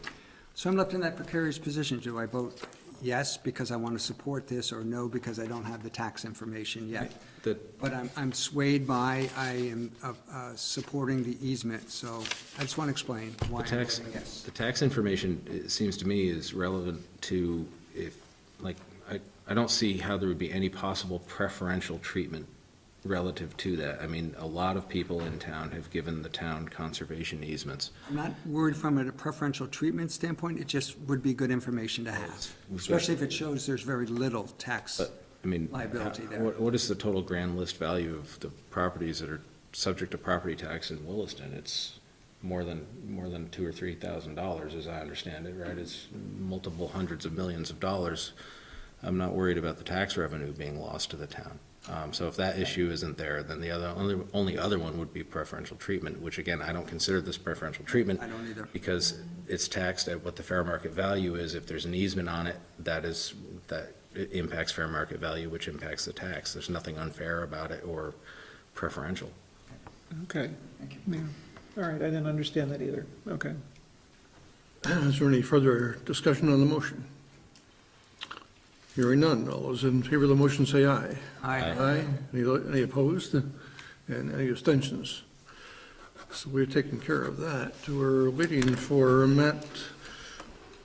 So I'm left in that precarious position. Do I vote yes, because I want to support this, or no, because I don't have the tax information yet. But I'm swayed by, I am supporting the easement, so I just want to explain why I'm voting yes. The tax information, it seems to me, is relevant to if, like, I don't see how there would be any possible preferential treatment relative to that. I mean, a lot of people in town have given the town conservation easements. I'm not worried from a preferential treatment standpoint, it just would be good information to have, especially if it shows there's very little tax But, I mean, liability there. what is the total grand list value of the properties that are subject to property tax in Williston? It's more than $2,000 or $3,000, as I understand it, right? It's multiple hundreds of millions of dollars. I'm not worried about the tax revenue being lost to the town. So if that issue isn't there, then the only other one would be preferential treatment, which again, I don't consider this preferential treatment. I don't either. Because it's taxed at what the fair market value is. If there's an easement on it, that it impacts fair market value, which impacts the tax. There's nothing unfair about it or preferential. Okay. Yeah. All right, I didn't understand that either. Okay. Is there any further discussion on the motion? Hearing none. All those in favor of the motion say aye. Aye. Any opposed? And any abstentions? So we've taken care of that. We're waiting for Matt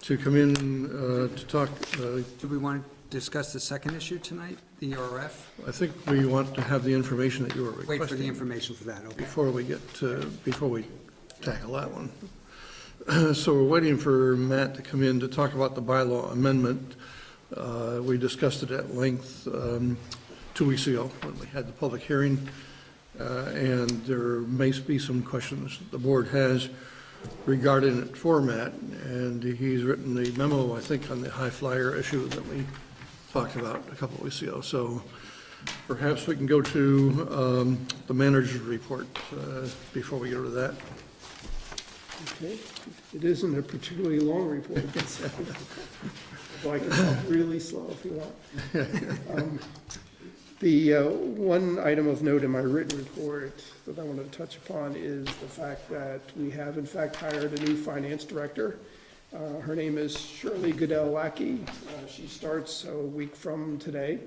to come in to talk. Do we want to discuss the second issue tonight, the ERF? I think we want to have the information that you were requesting. Wait for the information for that, okay. Before we tackle that one. So we're waiting for Matt to come in to talk about the bylaw amendment. We discussed it at length 2 weeks ago when we had the public hearing, and there may be some questions the board has regarding it for Matt, and he's written the memo, I think, on the high flyer issue that we talked about a couple of weeks ago. So perhaps we can go to the manager's report before we go to that. Okay, it isn't a particularly long report. So I can talk really slow if you want. The one item of note in my written report that I wanted to touch upon is the fact that we have in fact hired a new finance director. Her name is Shirley Goodell-Lackey. She starts a week from today.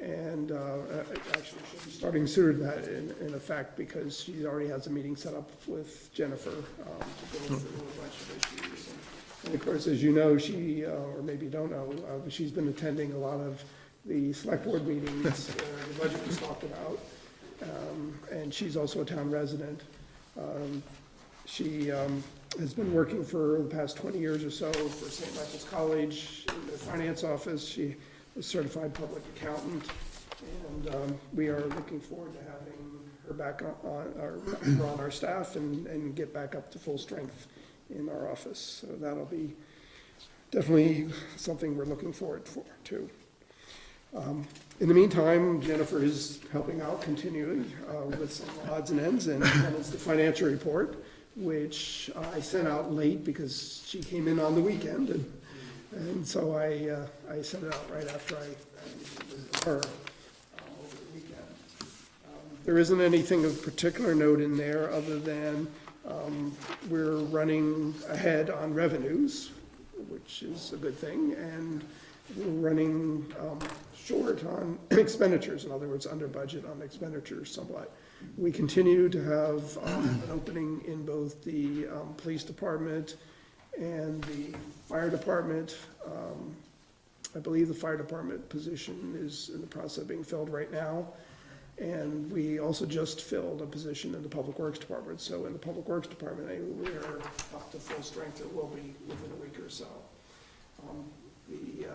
And actually, she'll be starting sooner than that in effect, because she already has a meeting set up with Jennifer to go through a bunch of issues. And of course, as you know, she, or maybe you don't know, she's been attending a lot of the select board meetings where the budget was talked about. And she's also a town resident. She has been working for the past 20 years or so for St. Michael's College in the finance office. She is a certified public accountant, and we are looking forward to having her back on our staff and get back up to full strength in our office. So that'll be definitely something we're looking forward to. In the meantime, Jennifer is helping out continuing with some odds and ends, and that is the financial report, which I sent out late because she came in on the weekend, and so I sent it out right after I with her over the weekend. There isn't anything of particular note in there other than we're running ahead on revenues, which is a good thing, and we're running short on expenditures, in other words, under budget on expenditures somewhat. We continue to have an opening in both the police department and the fire department. I believe the fire department position is in the process of being filled right now. And we also just filled a position in the public works department. So in the public works department, we are up to full strength. It will be within a week or so. The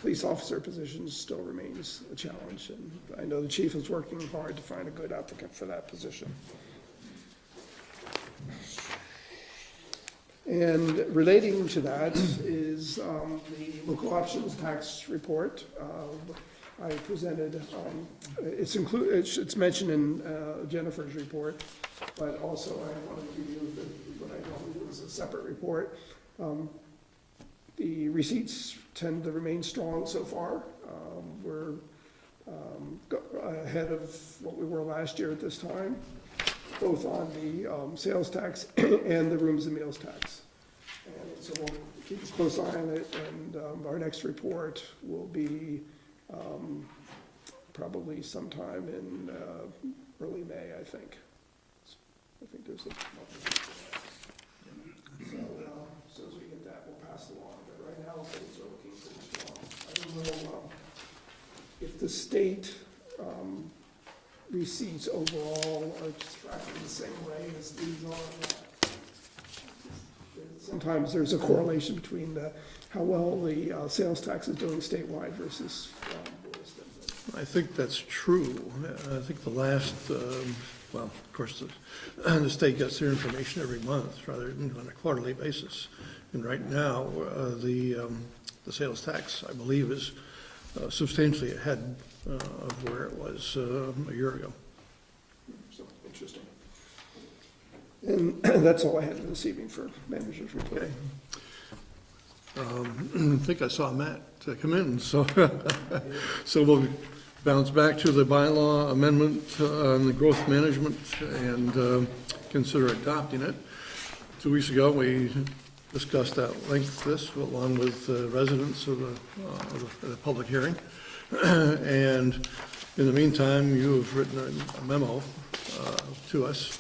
police officer position still remains a challenge, and I know the chief is working hard to find a good applicant for that position. And relating to that is the local options tax report. I presented, it's mentioned in Jennifer's report, but also I wanted to give you what I thought was a separate report. The receipts tend to remain strong so far. We're ahead of what we were last year at this time, both on the sales tax and the rooms and meals tax. And so we'll keep a close eye on it, and our next report will be probably sometime in early May, I think. I think there's a. So, as soon as we get that, we'll pass it along, but right now, things are looking pretty strong. I don't know if the state receipts overall are tracking the same way as these are. Sometimes there's a correlation between how well the sales tax is doing statewide versus Williston. I think that's true. I think the last, well, of course, the state gets their information every month rather than on a quarterly basis. And right now, the sales tax, I believe, is substantially ahead of where it was a year ago. So, interesting. And that's all I had this evening for manager's report. Okay. I think I saw Matt come in, so, so we'll bounce back to the bylaw amendment on the growth management and consider adopting it. 2 weeks ago, we discussed at length this, along with residents of the public hearing. And in the meantime, you have written a memo to us,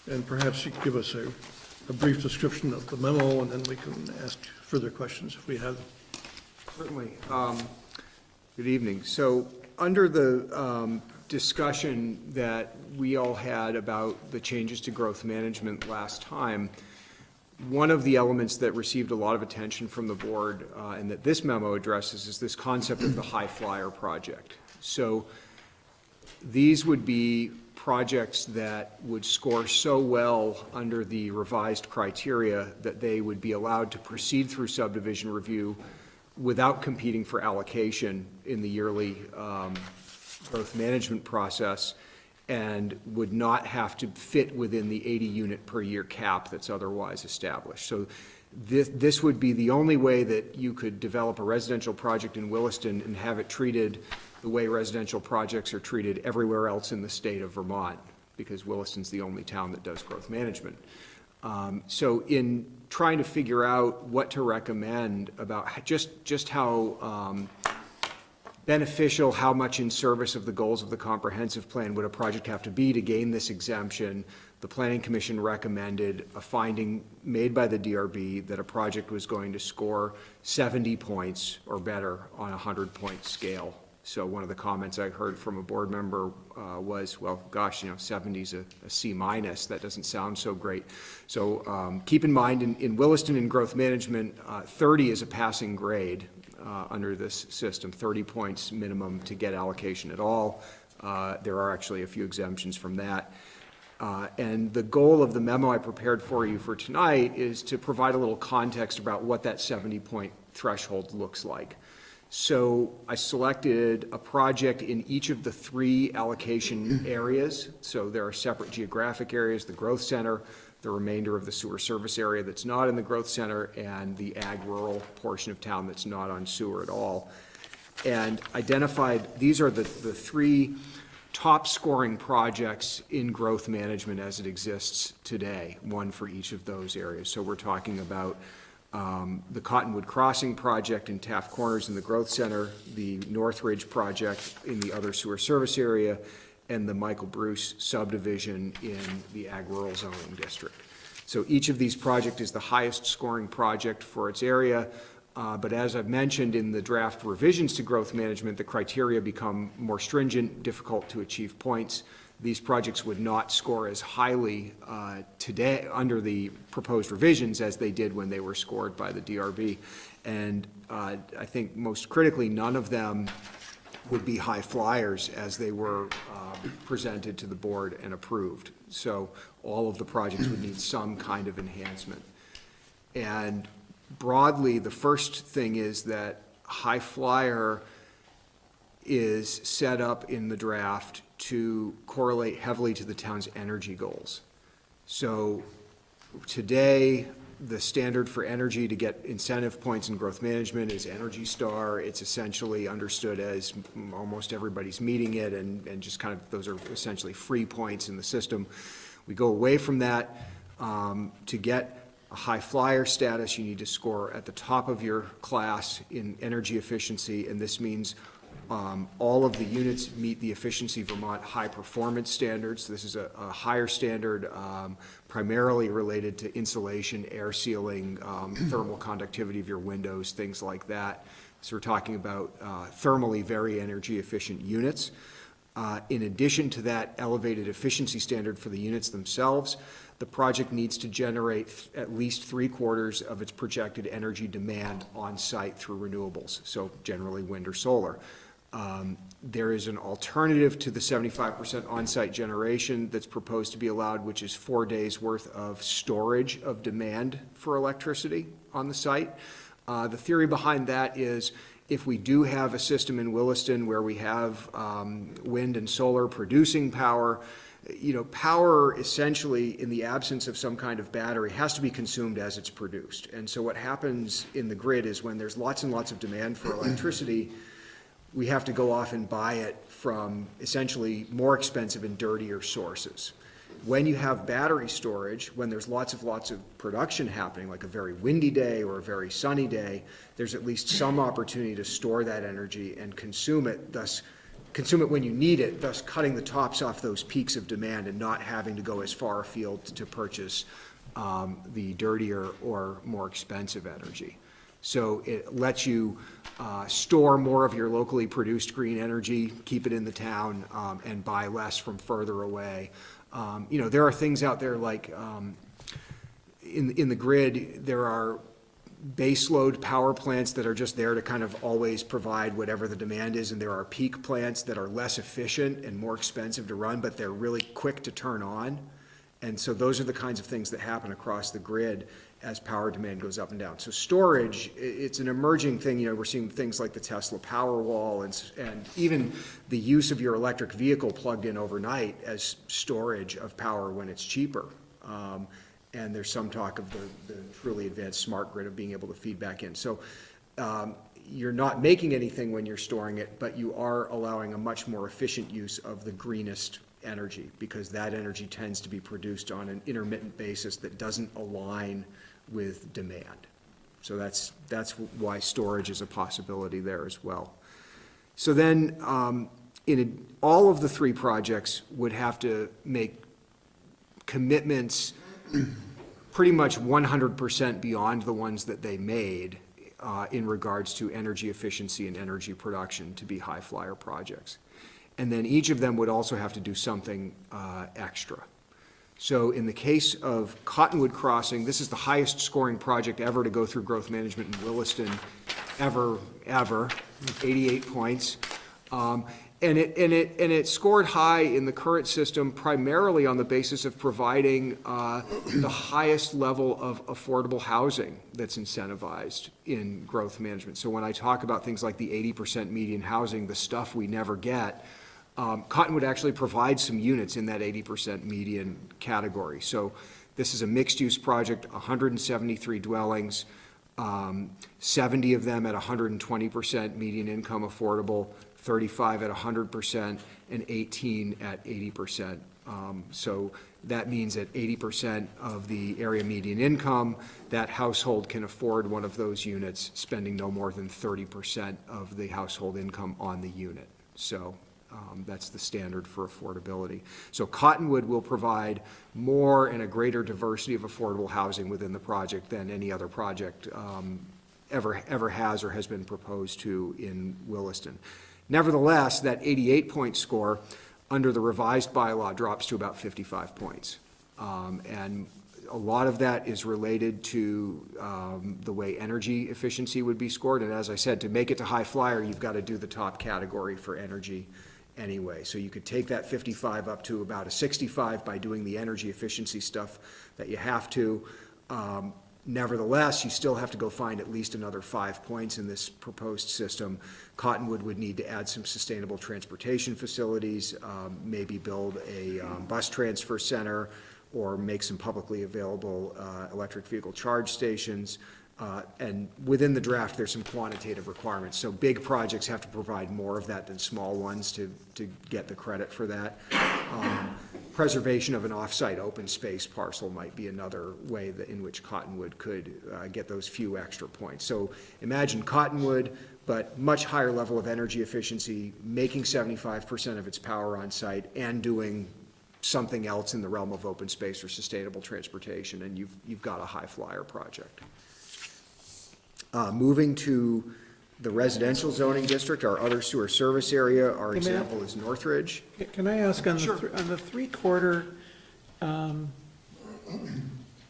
and perhaps you could give us a brief description of the memo, and then we can ask further questions if we have them. Certainly. Good evening. So, under the discussion that we all had about the changes to growth management last time, one of the elements that received a lot of attention from the board and that this memo addresses is this concept of the high flyer project. So these would be projects that would score so well under the revised criteria that they would be allowed to proceed through subdivision review without competing for allocation in the yearly growth management process, and would not have to fit within the 80 unit per year cap that's otherwise established. So this would be the only way that you could develop a residential project in Williston and have it treated the way residential projects are treated everywhere else in the state of Vermont, because Williston's the only town that does growth management. So in trying to figure out what to recommend about just how beneficial, how much in service of the goals of the comprehensive plan would a project have to be to gain this exemption, the Planning Commission recommended a finding made by the DRB that a project was going to score 70 points or better on a 100-point scale. So one of the comments I heard from a board member was, well, gosh, 70's a C minus. That doesn't sound so great. So keep in mind, in Williston in growth management, 30 is a passing grade under this system, 30 points minimum to get allocation at all. There are actually a few exemptions from that. And the goal of the memo I prepared for you for tonight is to provide a little context about what that 70-point threshold looks like. So I selected a project in each of the 3 allocation areas. So there are separate geographic areas, the growth center, the remainder of the sewer service area that's not in the growth center, and the ag rural portion of town that's not on sewer at all. And identified, these are the 3 top scoring projects in growth management as it exists today, one for each of those areas. So we're talking about the Cottonwood Crossing project in Taft Corners in the growth center, the Northridge project in the other sewer service area, and the Michael Bruce subdivision in the ag rural zoning district. So each of these projects is the highest scoring project for its area, but as I've mentioned in the draft revisions to growth management, the criteria become more stringent, difficult to achieve points. These projects would not score as highly today under the proposed revisions as they did when they were scored by the DRB. And I think most critically, none of them would be high flyers as they were presented to the board and approved. So all of the projects would need some kind of enhancement. And broadly, the first thing is that high flyer is set up in the draft to correlate heavily to the town's energy goals. So today, the standard for energy to get incentive points in growth management is Energy Star. It's essentially understood as almost everybody's meeting it, and just kind of, those are essentially free points in the system. We go away from that to get a high flyer status, you need to score at the top of your class in energy efficiency, and this means all of the units meet the Efficiency Vermont high performance standards. This is a higher standard, primarily related to insulation, air sealing, thermal conductivity of your windows, things like that. So we're talking about thermally very energy efficient units. In addition to that elevated efficiency standard for the units themselves, the project needs to generate at least 3/4 of its projected energy demand on site through renewables, so generally wind or solar. There is an alternative to the 75% on-site generation that's proposed to be allowed, which is 4 days' worth of storage of demand for electricity on the site. The theory behind that is if we do have a system in Williston where we have wind and solar producing power, power essentially, in the absence of some kind of battery, has to be consumed as it's produced. And so what happens in the grid is when there's lots and lots of demand for electricity, we have to go off and buy it from essentially more expensive and dirtier sources. When you have battery storage, when there's lots of production happening, like a very windy day or a very sunny day, there's at least some opportunity to store that energy and consume it, thus consume it when you need it, thus cutting the tops off those peaks of demand and not having to go as far afield to purchase the dirtier or more expensive energy. So it lets you store more of your locally produced green energy, keep it in the town, and buy less from further away. There are things out there like in the grid, there are baseload power plants that are just there to kind of always provide whatever the demand is, and there are peak plants that are less efficient and more expensive to run, but they're really quick to turn on. And so those are the kinds of things that happen across the grid as power demand goes up and down. So storage, it's an emerging thing. We're seeing things like the Tesla Powerwall and even the use of your electric vehicle plugged in overnight as storage of power when it's cheaper. And there's some talk of the truly advanced smart grid of being able to feed back in. So you're not making anything when you're storing it, but you are allowing a much more efficient use of the greenest energy, because that energy tends to be produced on an intermittent basis that doesn't align with demand. So that's why storage is a possibility there as well. So then all of the three projects would have to make commitments pretty much 100% beyond the ones that they made in regards to energy efficiency and energy production to be high flyer projects. And then each of them would also have to do something extra. So in the case of Cottonwood Crossing, this is the highest scoring project ever to go through growth management in Williston, ever, 88 points. And it scored high in the current system primarily on the basis of providing the highest level of affordable housing that's incentivized in growth management. So when I talk about things like the 80% median housing, the stuff we never get, Cottonwood actually provides some units in that 80% median category. So this is a mixed-use project, 173 dwellings, 70 of them at 120% median income affordable, 35 at 100%, and 18 at 80%. So that means at 80% of the area median income, that household can afford one of those units, spending no more than 30% of the household income on the unit. So that's the standard for affordability. So Cottonwood will provide more and a greater diversity of affordable housing within the project than any other project ever has or has been proposed to in Williston. Nevertheless, that 88-point score under the revised bylaw drops to about 55 points. And a lot of that is related to the way energy efficiency would be scored. And as I said, to make it to high flyer, you've got to do the top category for energy anyway. So you could take that 55 up to about a 65 by doing the energy efficiency stuff that you have to. Nevertheless, you still have to go find at least another 5 points in this proposed system. Cottonwood would need to add some sustainable transportation facilities, maybe build a bus transfer center, or make some publicly available electric vehicle charge stations. And within the draft, there's some quantitative requirements. So big projects have to provide more of that than small ones to get the credit for that. preservation of an off-site open space parcel might be another way in which Cottonwood could get those few extra points. So imagine Cottonwood, but much higher level of energy efficiency, making 75% of its power on site and doing something else in the realm of open space or sustainable transportation, and you've got a high flyer project. Moving to the residential zoning district, our other sewer service area, our Hey, Matt? example is Northridge. Can I ask on Sure. on the three-quarter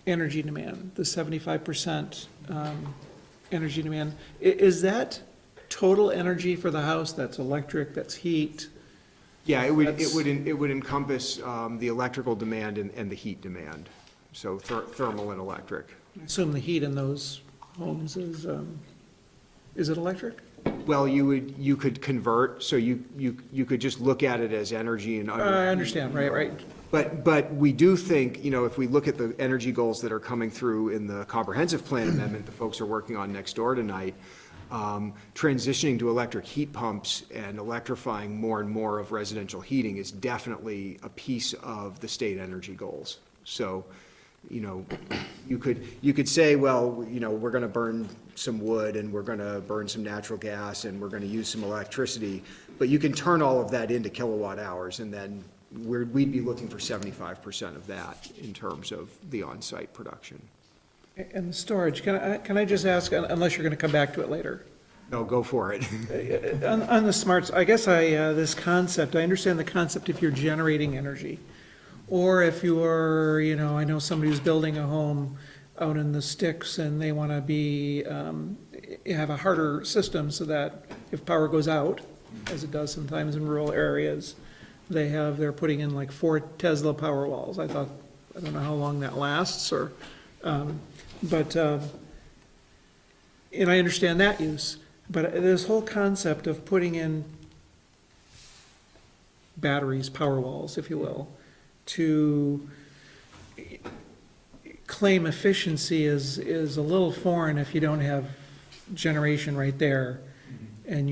energy demand, the 75% energy demand, is that total energy for the house? That's electric, that's heat? Yeah, it would That's- encompass the electrical demand and the heat demand, so thermal and electric. I assume the heat in those homes is it electric? Well, you could convert, so you could just look at it as energy and. I understand, right. But we do think, if we look at the energy goals that are coming through in the comprehensive plan amendment the folks are working on next door tonight, transitioning to electric heat pumps and electrifying more and more of residential heating is definitely a piece of the state energy goals. So, you could say, well, we're gonna burn some wood and we're gonna burn some natural gas and we're gonna use some electricity, but you can turn all of that into kilowatt hours, and then we'd be looking for 75% of that in terms of the on-site production. And the storage, can I just ask, unless you're gonna come back to it later? No, go for it. On the smarts, I guess this concept, I understand the concept if you're generating energy. Or if you're, I know somebody who's building a home out in the sticks and they want to have a harder system so that if power goes out, as it does sometimes in rural areas, they're putting in like 4 Tesla power walls. I don't know how long that lasts and I understand that use, but this whole concept of putting in batteries, power walls, if you will, to claim efficiency is a little foreign if you don't have generation right there, and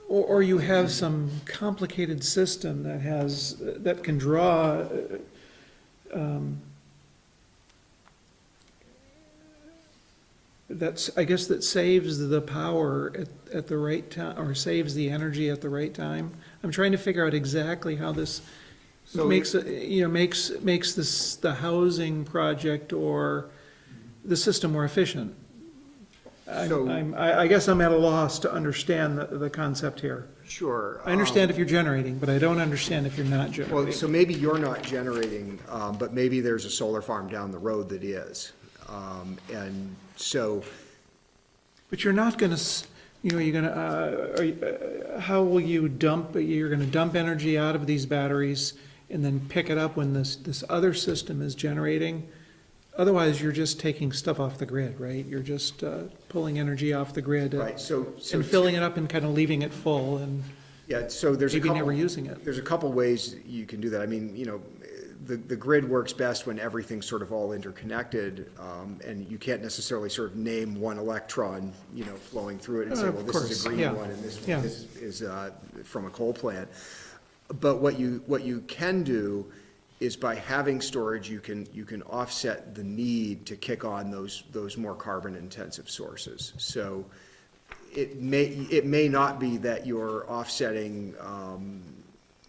or you have some complicated system that can draw that saves the power at the right time, or saves the energy at the right time. I'm trying to figure out exactly how this makes this, the housing project or the system more efficient. I guess I'm at a loss to understand the concept here. Sure. I understand if you're generating, but I don't understand if you're not Well, generating. so maybe you're not generating, but maybe there's a solar farm down the road that is. And so, But you're not gonna, how will you you're gonna dump energy out of these batteries and then pick it up when this other system is generating? Otherwise, you're just taking stuff off the grid, right? You're just pulling energy off the grid right, so. and filling it up and kind of leaving it full and Yeah, so there's a maybe couple. never using it. There's a couple ways you can do that. I mean, the grid works best when everything's sort of all interconnected, and you can't necessarily sort of name one electron, flowing through it and say, well, Of this is course, a green yeah, one and this yeah. one is from a coal plant. But what you can do is by having storage, you can offset the need to kick on those more carbon intensive sources. So it may not be that you're offsetting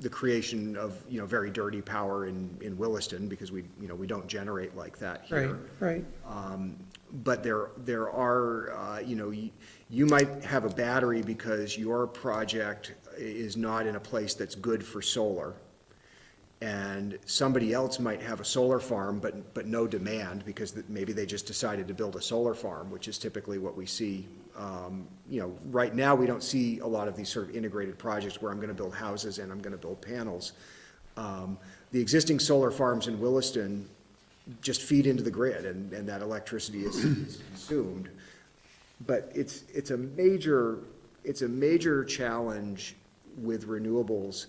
the creation of very dirty power in Williston, because we don't generate like that here. Right. But there are you might have a battery because your project is not in a place that's good for solar, and somebody else might have a solar farm but no demand because maybe they just decided to build a solar farm, which is typically what we see. Right now we don't see a lot of these sort of integrated projects where I'm going to build houses and I'm going to build panels. The existing solar farms in Williston just feed into the grid, and that electricity is consumed. But it's a major challenge with renewables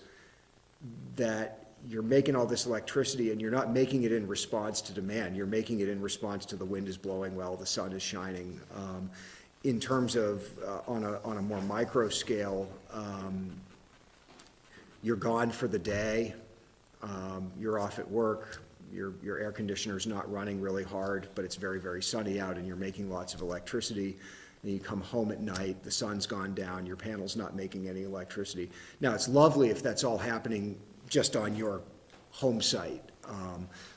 that you're making all this electricity and you're not making it in response to demand. You're making it in response to the wind is blowing well, the sun is shining. In terms of on a more micro scale, you're gone for the day, you're off at work, your air conditioner's not running really hard, but it's very, very sunny out and you're making lots of electricity. And you come home at night, the sun's gone down, your panel's not making any electricity. Now, it's lovely if that's all happening just on your home site,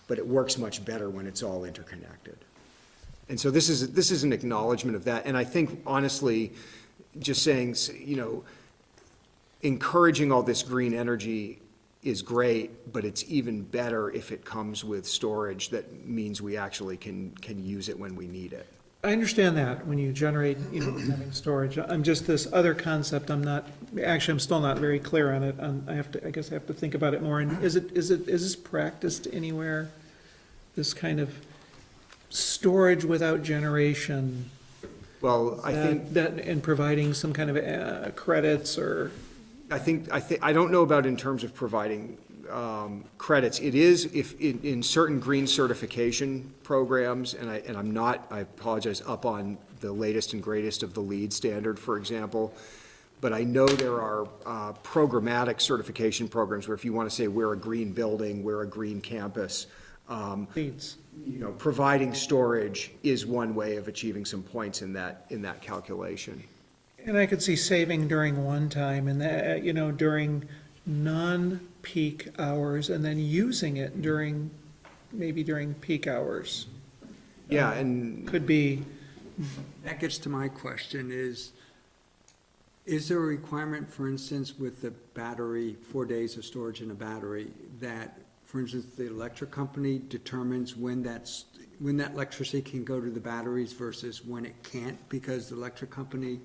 but it works much better when it's all interconnected. And so this is an acknowledgement of that, and I think honestly, just saying, you know, encouraging all this green energy is great, but it's even better if it comes with storage that means we actually can use it when we need it. I understand that, when you generate, you know, having storage. I'm just, this other concept, I'm still not very clear on it. I guess I have to think about it more. And is this practiced anywhere? This kind of storage without generation? Well, I think, That, and providing some kind of credits or? I don't know about in terms of providing credits. It is if in certain green certification programs, and I'm not, I apologize, up on the latest and greatest of the LEED standard, for example, but I know there are programmatic certification programs where if you want to say we're a green building, we're a green campus, Needs. you know, providing storage is one way of achieving some points in that calculation. And I could see saving during one time and that, you know, during non-peak hours and then using it maybe during peak hours. Yeah, and Could be, That gets to my question is there a requirement, for instance, with the battery, 4 days of storage in a battery, that, for instance, the electric company determines when that electricity can go to the batteries versus when it can't? Because the electric company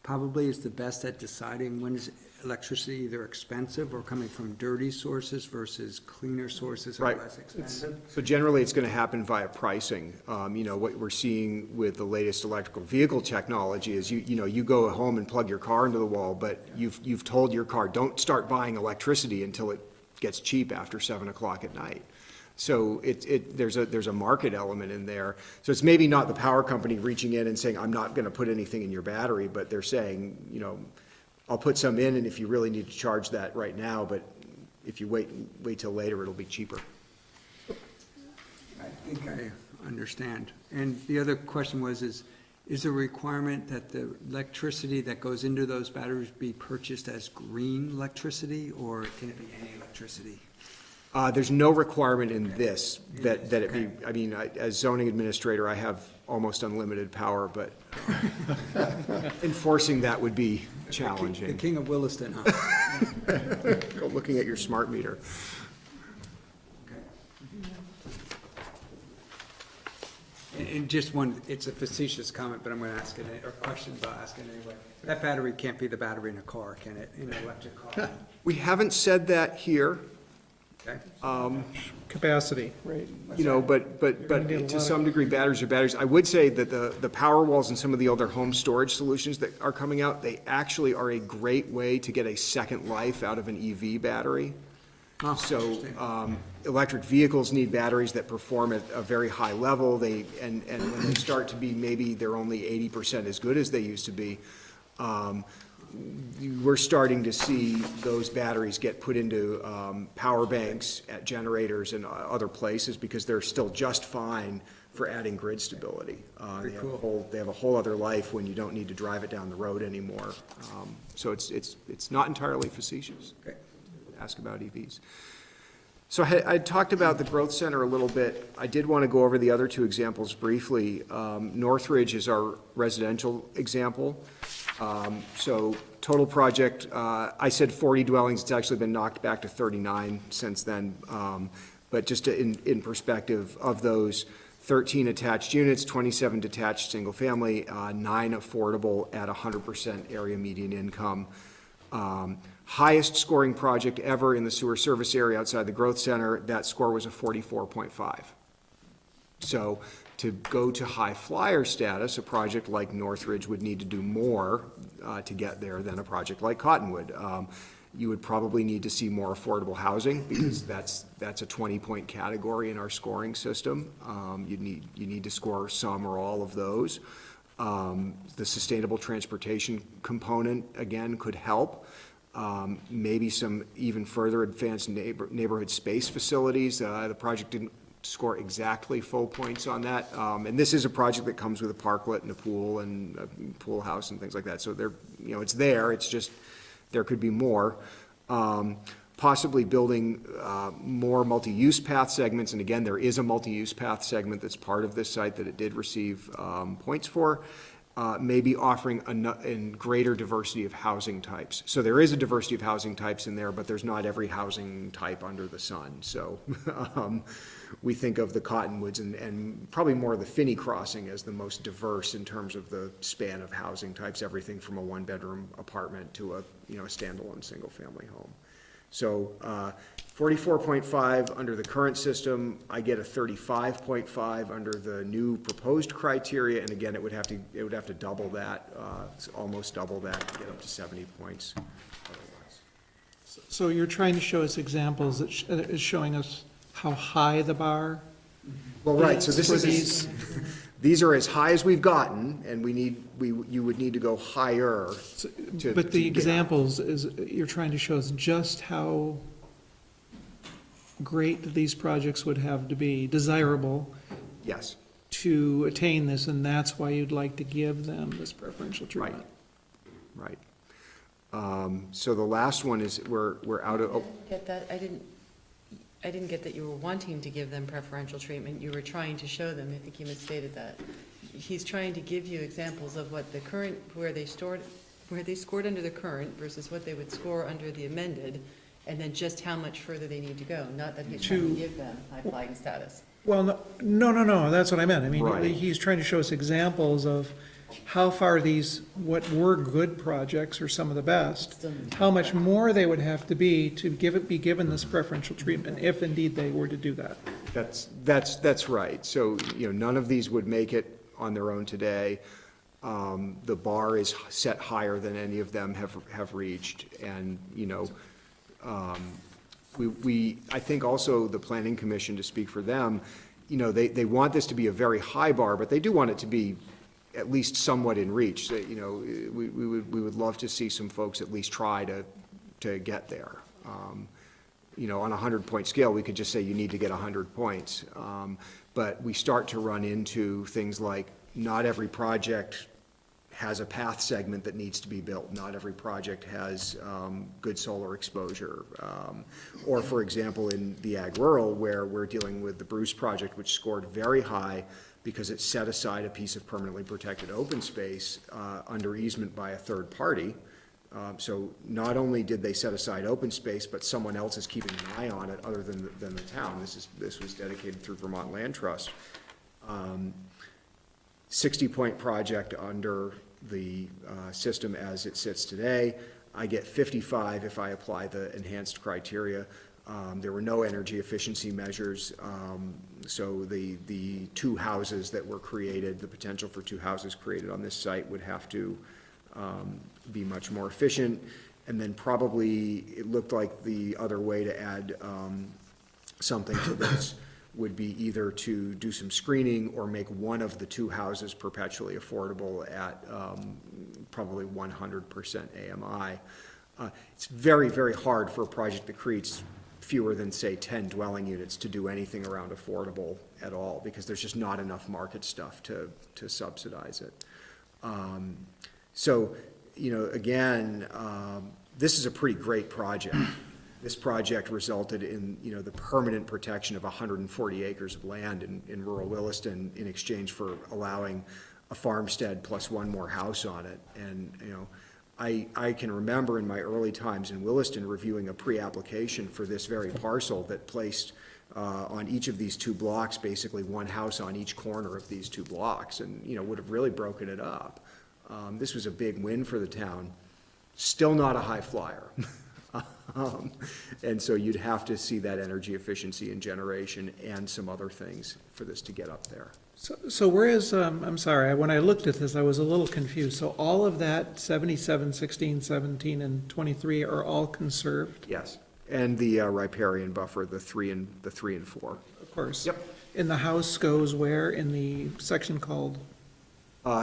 probably is the best at deciding when is electricity either expensive or coming from dirty sources versus cleaner sources or Right. less expensive. so generally, it's going to happen via pricing. You know, what we're seeing with the latest electrical vehicle technology is you know, you go home and plug your car into the wall, but you've told your car, don't start buying electricity until it gets cheap after 7 o'clock at night. So there's a market element in there. So it's maybe not the power company reaching in and saying, I'm not going to put anything in your battery, but they're saying, you know, I'll put some in, and if you really need to charge that right now, but if you wait till later, it'll be cheaper. I think I understand. And the other question was, is there a requirement that the electricity that goes into those batteries be purchased as green electricity, or can it be any electricity? There's no requirement in this that it be, I mean, as zoning administrator, I have almost unlimited power, but enforcing that would be The challenging. king of Williston, huh? Go looking at your smart meter. And just one, it's a facetious comment, but I'm going to ask it, or question, but I'll ask it anyway. That battery can't be the battery in a car, can it, in an electric car? We haven't said that here, Okay. capacity, right? you know, but need a lot to of- some degree, batteries are batteries. I would say that the power walls and some of the other home storage solutions that are coming out, they actually are a great way to get a second life out of an EV battery. Oh, So, interesting. electric vehicles need batteries that perform at a very high level. And when they start to be, maybe they're only 80% as good as they used to be. We're starting to see those batteries get put into power banks at generators and other places because they're still just fine for adding grid stability. They have a whole other life when you don't need to drive it down the road anymore. So it's not entirely facetious. Okay. Ask about EVs. So I talked about the growth center a little bit. I did want to go over the other two examples briefly. Northridge is our residential example. So total project, I said 40 dwellings, it's actually been knocked back to 39 since then. But just in perspective, of those, 13 attached units, 27 detached single-family, 9 affordable at 100% area median income. Highest scoring project ever in the sewer service area outside the growth center, that score was a 44.5. So to go to high flyer status, a project like Northridge would need to do more to get there than a project like Cottonwood. You would probably need to see more affordable housing because that's a 20-point category in our scoring system. You need to score some or all of those. The sustainable transportation component, again, could help. maybe some even further advanced neighborhood space facilities. The project didn't score exactly full points on that. And this is a project that comes with a parklet and a pool and a pool house and things like that. So it's there, it's just, there could be more. Possibly building more multi-use path segments, and again, there is a multi-use path segment that's part of this site that it did receive points for. Maybe offering a greater diversity of housing types. So there is a diversity of housing types in there, but there's not every housing type under the sun. So we think of the Cottonwoods and probably more of the Finney Crossing as the most diverse in terms of the span of housing types, everything from a one-bedroom apartment to a standalone single-family home. So 44.5 under the current system, I get a 35.5 under the new proposed criteria, and again, it would have to double that, almost double that to get up to 70 points otherwise. So you're trying to show us examples that is showing us how high the bar Well, right, so is this for is, these? these are as high as we've gotten, and you would need to go higher to. But to the get- examples is, you're trying to show us just how great these projects would have to be, desirable, Yes, to attain this, and that's why you'd like to give them this preferential treatment. right. So the last one is, we're out of, oh, Get that, I didn't get that you were wanting to give them preferential treatment, you were trying to show them, I think you misstated that. He's trying to give you examples of what the current, where they scored under the current versus what they would score under the amended, and then just how much further they need to go, not that he's trying to give them high flying status. Well, no, that's what I meant. I mean, Right. he's trying to show us examples of how far these, what were good projects, or some of the best, how much more they would have to be be given this preferential treatment, if indeed they were to do that. that's right. So, none of these would make it on their own today. The bar is set higher than any of them have reached, and, I think also the planning commission, to speak for them, they want this to be a very high bar, but they do want it to be at least somewhat in reach. So, we would love to see some folks at least try to get there. On a 100-point scale, we could just say you need to get 100 points. But we start to run into things like, not every project has a path segment that needs to be built. Not every project has good solar exposure. Or, for example, in the ag rural, where we're dealing with the Bruce project, which scored very high because it set aside a piece of permanently protected open space under easement by a third party. So not only did they set aside open space, but someone else is keeping an eye on it other than the town. This was dedicated through Vermont Land Trust. 60-point project under the system as it sits today. I get 55 if I apply the enhanced criteria. There were no energy efficiency measures, so the two houses that were created, the potential for two houses created on this site would have to be much more efficient. And then probably, it looked like the other way to add something to this would be either to do some screening or make one of the two houses perpetually affordable at probably 100% AMI. It's very, very hard for a project that creates fewer than, say, 10 dwelling units to do anything around affordable at all, because there's just not enough market stuff to subsidize it. So, again, this is a pretty great project. This project resulted in, the permanent protection of 140 acres of land in rural Williston in exchange for allowing a farmstead plus one more house on it. And, I can remember in my early times in Williston reviewing a pre-application for this very parcel that placed on each of these two blocks, basically one house on each corner of these two blocks, and, would have really broken it up. This was a big win for the town. Still not a high flyer. And so you'd have to see that energy efficiency and generation and some other things for this to get up there. So where is, I'm sorry, when I looked at this, I was a little confused. So all of that 77, 16, 17, and 23 are all conserved? Yes, and the riparian buffer, the 3 and 4. Of course. Yep. And the house goes where, in the section called?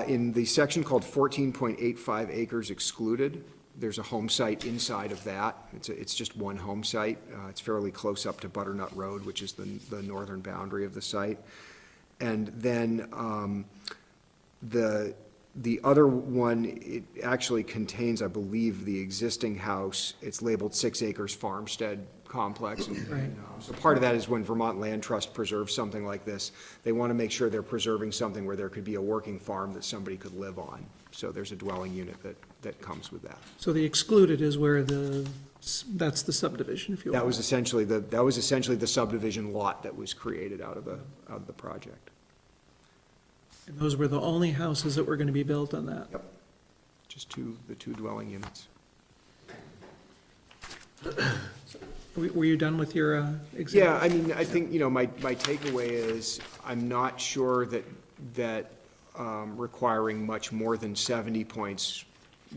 In the section called 14.85 acres excluded, there's a home site inside of that. It's just one home site. It's fairly close up to Butternut Road, which is the northern boundary of the site. And then the other one, it actually contains, I believe, the existing house. It's labeled 6 acres farmstead complex. And, so part of that is when Vermont Land Trust preserves something like this, they want to make sure they're preserving something where there could be a working farm that somebody could live on. So there's a dwelling unit that comes with that. So the excluded is where that's the subdivision, if you will. That was essentially the subdivision lot that was created out of the project. And those were the only houses that were gonna be built on that. Yep. Just the two dwelling units. Were you done with your example? Yeah, I mean, I think, my takeaway is, I'm not sure that requiring much more than 70 points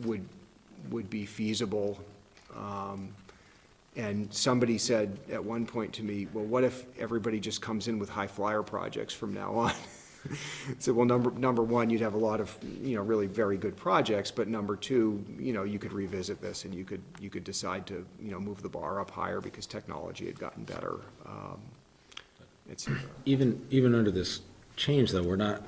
would be feasible. And somebody said at one point to me, well, what if everybody just comes in with high flyer projects from now on? So, well, number one, you'd have a lot of, really very good projects, but number two, you could revisit this and you could decide to, move the bar up higher because technology had gotten better, et cetera. Even under this change, though, we're not,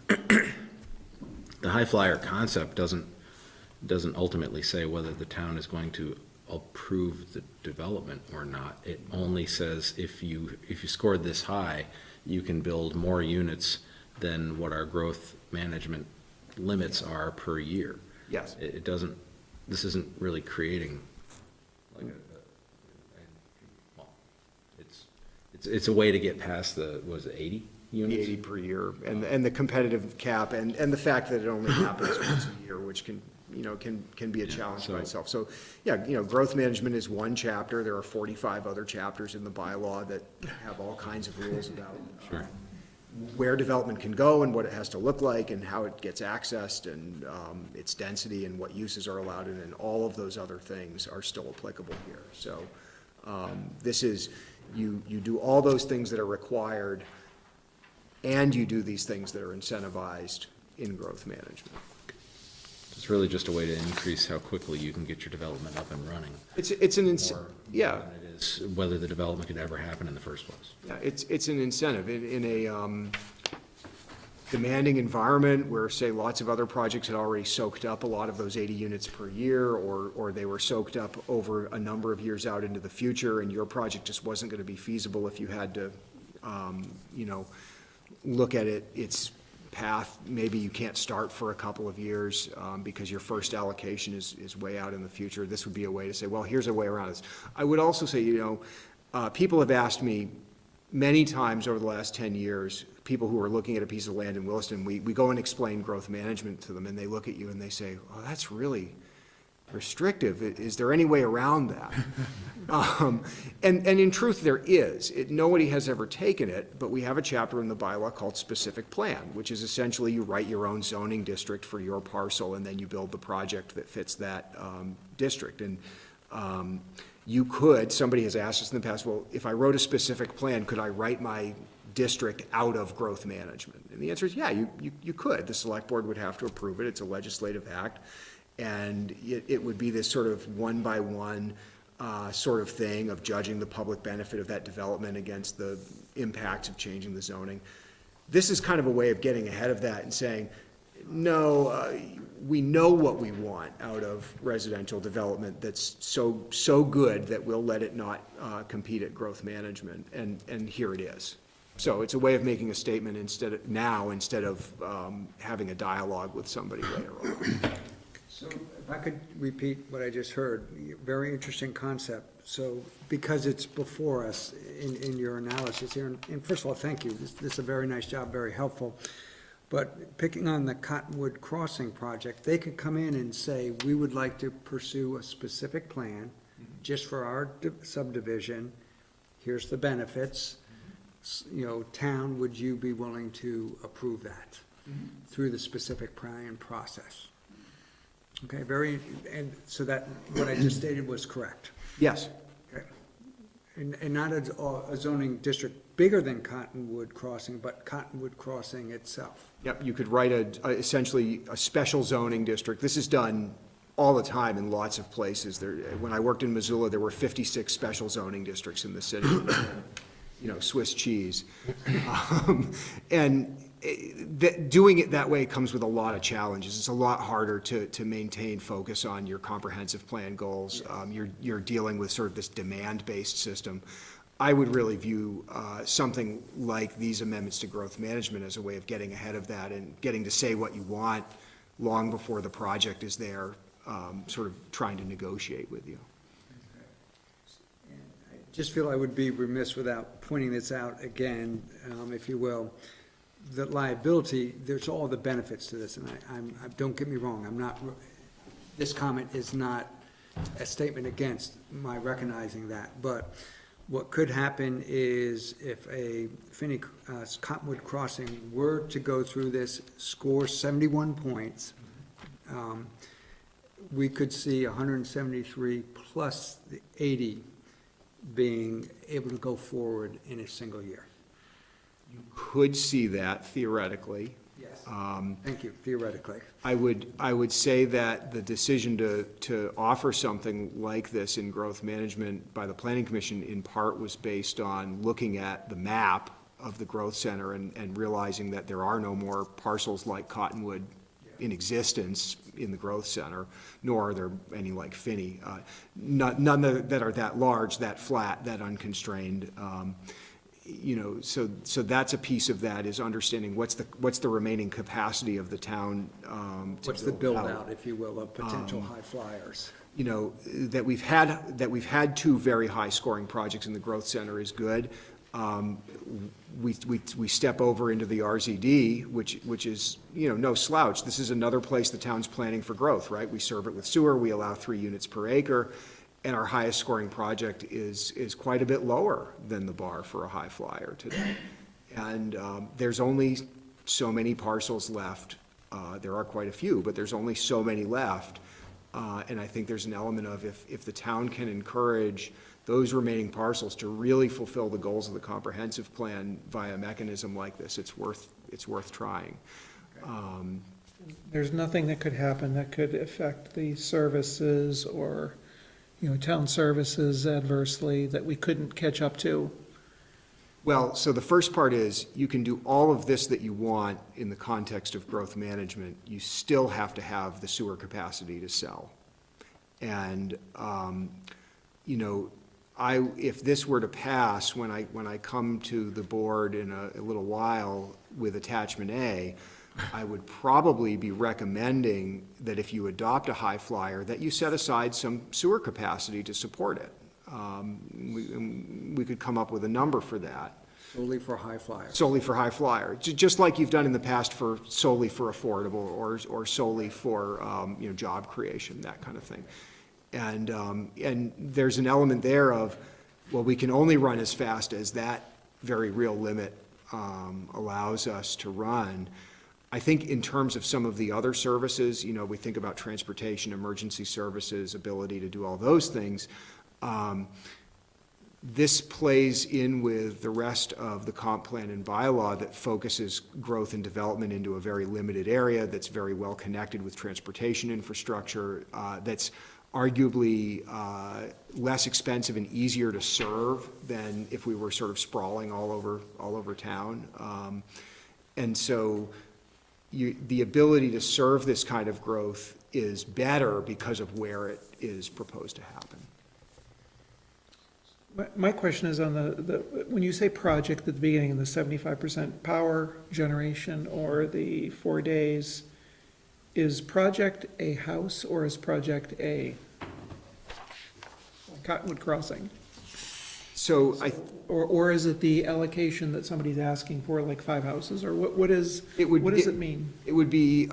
the high flyer concept doesn't ultimately say whether the town is going to approve the development or not. It only says if you scored this high, you can build more units than what our growth management limits are per year. Yes. It doesn't, this isn't really creating like well, it's a way to get past was it 80 units? 80 per year, and the competitive cap, and the fact that it only happens once a year, which can be a challenge by itself. So, yeah, growth management is one chapter. There are 45 other chapters in the bylaw that have all kinds of rules about Sure. Where development can go and what it has to look like and how it gets accessed and its density and what uses are allowed in, and all of those other things are still applicable here. So this is, you do all those things that are required and you do these things that are incentivized in growth management. It's really just a way to increase how quickly you can get your development up and running. It's an yeah. Than it is whether the development could ever happen in the first place. Yeah, it's an incentive in a demanding environment where, say, lots of other projects had already soaked up a lot of those 80 units per year, or they were soaked up over a number of years out into the future, and your project just wasn't going to be feasible if you had to, look at its path. Maybe you can't start for a couple of years because your first allocation is way out in the future. This would be a way to say, well, here's a way around this. I would also say, people have asked me many times over the last 10 years, people who are looking at a piece of land in Williston, we go and explain growth management to them, and they look at you and they say, oh, that's really restrictive. Is there any way around that? And in truth, there is. Nobody has ever taken it, but we have a chapter in the bylaw called specific plan, which is essentially you write your own zoning district for your parcel, and then you build the project that fits that district. And you could, somebody has asked us in the past, well, if I wrote a specific plan, could I write my district out of growth management? And the answer is, yeah, you could. The select board would have to approve it. It's a legislative act. And it would be this sort of one-by-one sort of thing of judging the public benefit of that development against the impacts of changing the zoning. This is kind of a way of getting ahead of that and saying, no, we know what we want out of residential development that's so good that we'll let it not compete at growth management, and here it is. So it's a way of making a statement instead of having a dialogue with somebody later on. So if I could repeat what I just heard, very interesting concept. So because it's before us in your analysis here, and first of all, thank you. This is a very nice job, very helpful. But picking on the Cottonwood Crossing project, they could come in and say, we would like to pursue a specific plan just for our subdivision. Here's the benefits. Town, would you be willing to approve that through the specific plan process? Okay, and so that, what I just stated was correct. Yes. Okay. And not a zoning district bigger than Cottonwood Crossing, but Cottonwood Crossing itself. Yep, you could write essentially a special zoning district. This is done all the time in lots of places. There, when I worked in Missoula, there were 56 special zoning districts in the city, you know, Swiss cheese. And doing it that way comes with a lot of challenges. It's a lot harder to maintain focus on your comprehensive plan goals. You're dealing with sort of this demand-based system. I would really view something like these amendments to growth management as a way of getting ahead of that and getting to say what you want long before the project is there, sort of trying to negotiate with you. I just feel I would be remiss without pointing this out again, if you will. The liability, there's all the benefits to this, and don't get me wrong, this comment is not a statement against my recognizing that, but what could happen is if a Cottonwood Crossing were to go through this, score 71 points, we could see 173 plus the 80 being able to go forward in a single year. You could see that theoretically. Yes. Thank you, theoretically. I would say that the decision to offer something like this in growth management by the Planning Commission in part was based on looking at the map of the growth center and realizing that there are no more parcels like Cottonwood in existence in the growth center, nor are there any like Finney. None that are that large, that flat, that unconstrained. You know, so that's a piece of that, is understanding what's the remaining capacity of the town. What's the build out, if you will, of potential high flyers? You know, that we've had two very high scoring projects in the growth center is good. We step over into the RZD, which is, you know, no slouch. This is another place the town's planning for growth, right? We serve it with sewer, we allow 3 units per acre, and our highest scoring project is quite a bit lower than the bar for a high flyer today. And there's only so many parcels left. There are quite a few, but there's only so many left. And I think there's an element of if the town can encourage those remaining parcels to really fulfill the goals of the comprehensive plan via a mechanism like this, it's worth trying. There's nothing that could happen that could affect the services or, you know, town services adversely that we couldn't catch up to. Well, so the first part is, you can do all of this that you want in the context of growth management. You still have to have the sewer capacity to sell. And, you know, if this were to pass, when I come to the board in a little while with attachment A, I would probably be recommending that if you adopt a high flyer, that you set aside some sewer capacity to support it. We could come up with a number for that. Solely for high flyers. Solely for high flyer, just like you've done in the past solely for affordable or solely for, you know, job creation, that kind of thing. And there's an element there of, well, we can only run as fast as that very real limit allows us to run. I think in terms of some of the other services, you know, we think about transportation, emergency services, ability to do all those things. This plays in with the rest of the comp plan and bylaw that focuses growth and development into a very limited area that's very well connected with transportation infrastructure, that's arguably less expensive and easier to serve than if we were sort of sprawling all over town. And so the ability to serve this kind of growth is better because of where it is proposed to happen. My question is on when you say project at the beginning, the 75% power generation or the 4 days, is project a house or is project a Cottonwood Crossing? So Or is it the allocation that somebody's asking for, like 5 houses, or what does it mean? It would be,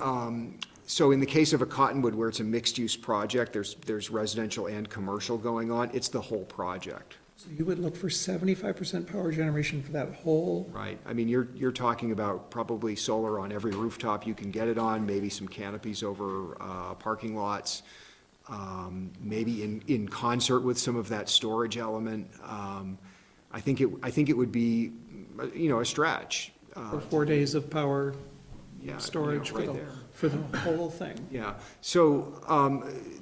so in the case of a Cottonwood where it's a mixed-use project, there's residential and commercial going on, it's the whole project. So you would look for 75% power generation for that whole? Right, I mean, you're talking about probably solar on every rooftop you can get it on, maybe some canopies over parking lots, maybe in concert with some of that storage element. I think it would be, you know, a stretch. For 4 days of power Yeah, storage you know, right for there. For the whole thing. Yeah, so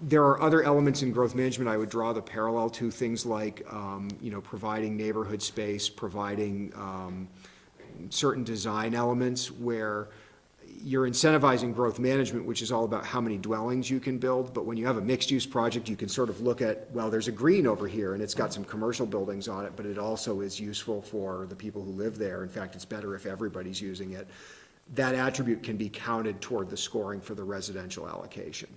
there are other elements in growth management I would draw the parallel to, things like, providing neighborhood space, providing certain design elements where you're incentivizing growth management, which is all about how many dwellings you can build, but when you have a mixed-use project, you can sort of look at, well, there's a green over here, and it's got some commercial buildings on it, but it also is useful for the people who live there. In fact, it's better if everybody's using it. That attribute can be counted toward the scoring for the residential allocation.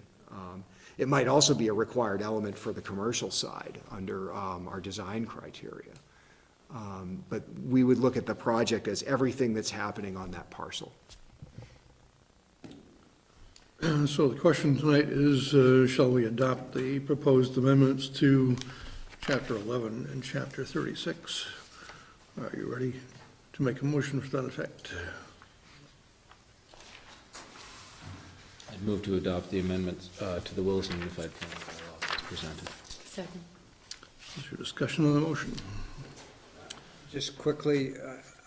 It might also be a required element for the commercial side under our design criteria. But we would look at the project as everything that's happening on that parcel. So the question tonight is, shall we adopt the proposed amendments to Chapter 11 and Chapter 36? Are you ready to make a motion to that effect? I'd move to adopt the amendments to the Williston Unified Planning Bylaw as presented. Second. Is there discussion on the motion? Just quickly,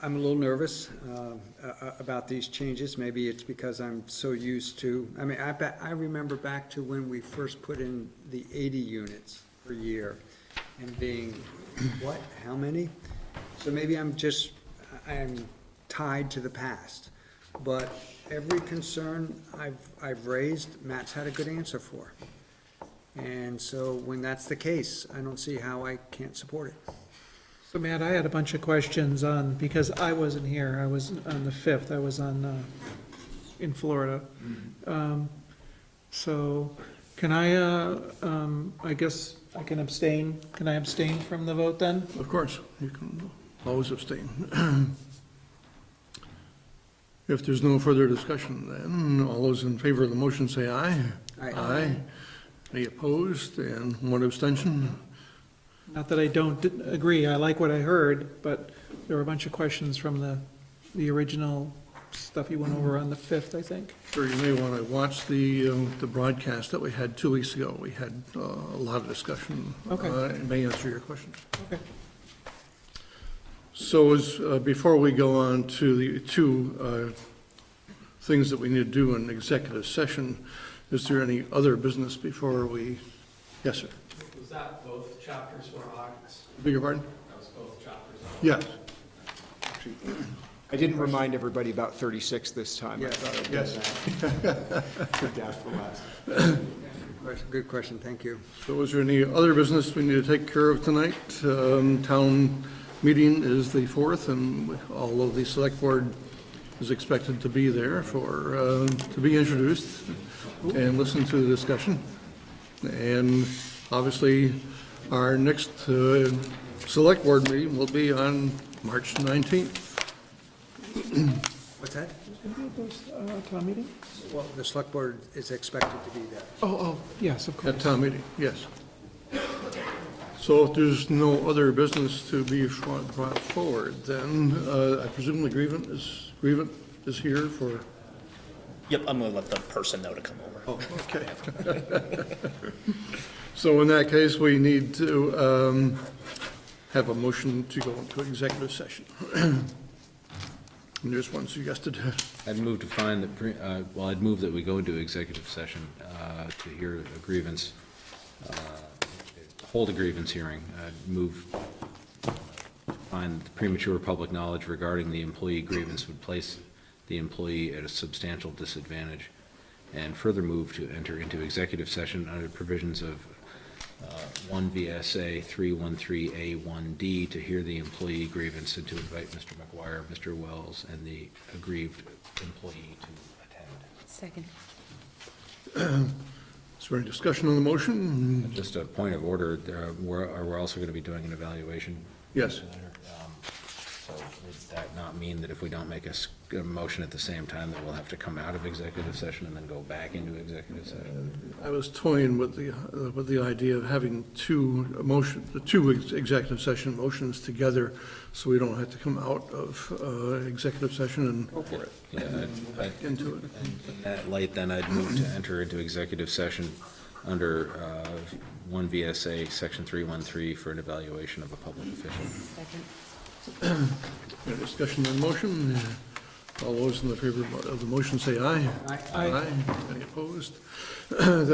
I'm a little nervous about these changes. Maybe it's because I'm so used to, I remember back to when we first put in the 80 units per year and being, what, how many? So maybe I'm tied to the past. But every concern I've raised, Matt's had a good answer for. And so when that's the case, I don't see how I can't support it. So Matt, I had a bunch of questions on, because I wasn't here, I was on the 5th, I was in Florida. So can I guess I can abstain, can I abstain from the vote then? Of course, you can always abstain. If there's no further discussion, then all those in favor of the motion say aye. Aye. Any opposed, and one abstention? Not that I don't agree, I like what I heard, but there were a bunch of questions from the original stuff you went over on the 5th, I think. Sure, you may want to watch the broadcast that we had 2 weeks ago. We had a lot of discussion. Okay. It may answer your questions. Okay. So before we go on to the two things that we need to do in executive session, is there any other business before we, yes, sir? Was that both chapters for August? Beg your pardon? That was both chapters. Yes. I didn't remind everybody about 36 this time. I thought I'd Yes. put that for last. Good question, thank you. So is there any other business we need to take care of tonight? Town meeting is the 4th, and all of the select board is expected to be there for, to be introduced and listen to the discussion. And obviously, our next select board meeting will be on March 19th. What's that? Town meeting? Well, the select board is expected to be there. Oh, yes, of course. At town meeting, yes. So if there's no other business to be brought forward, then I presume the grievant is here for, Yep, I'm gonna let the person know to come over. oh, okay. So in that case, we need to have a motion to go into executive session. And there's one suggested. I'd move to find that, I'd move that we go into executive session to hear a grievance, hold a grievance hearing. I'd move to find that premature public knowledge regarding the employee grievance would place the employee at a substantial disadvantage, and further move to enter into executive session under provisions of 1 VSA 313A1D to hear the employee grievance and to invite Mr. McGuire, Mr. Wells, and the aggrieved employee to attend. Second. Is there any discussion on the motion? Just a point of order, we're also going to be doing an evaluation. Yes. So would that not mean that if we don't make a motion at the same time, that we'll have to come out of executive session and then go back into executive session? I was toying with the idea of having two executive session motions together, so we don't have to come out of executive session and go for it. Yeah, Into it. in that light, then I'd move to enter into executive session under 1 VSA Section 313 for an evaluation of a public official. Second. Any discussion on the motion? All those in the favor of the motion say aye. Aye. Aye. Any opposed? That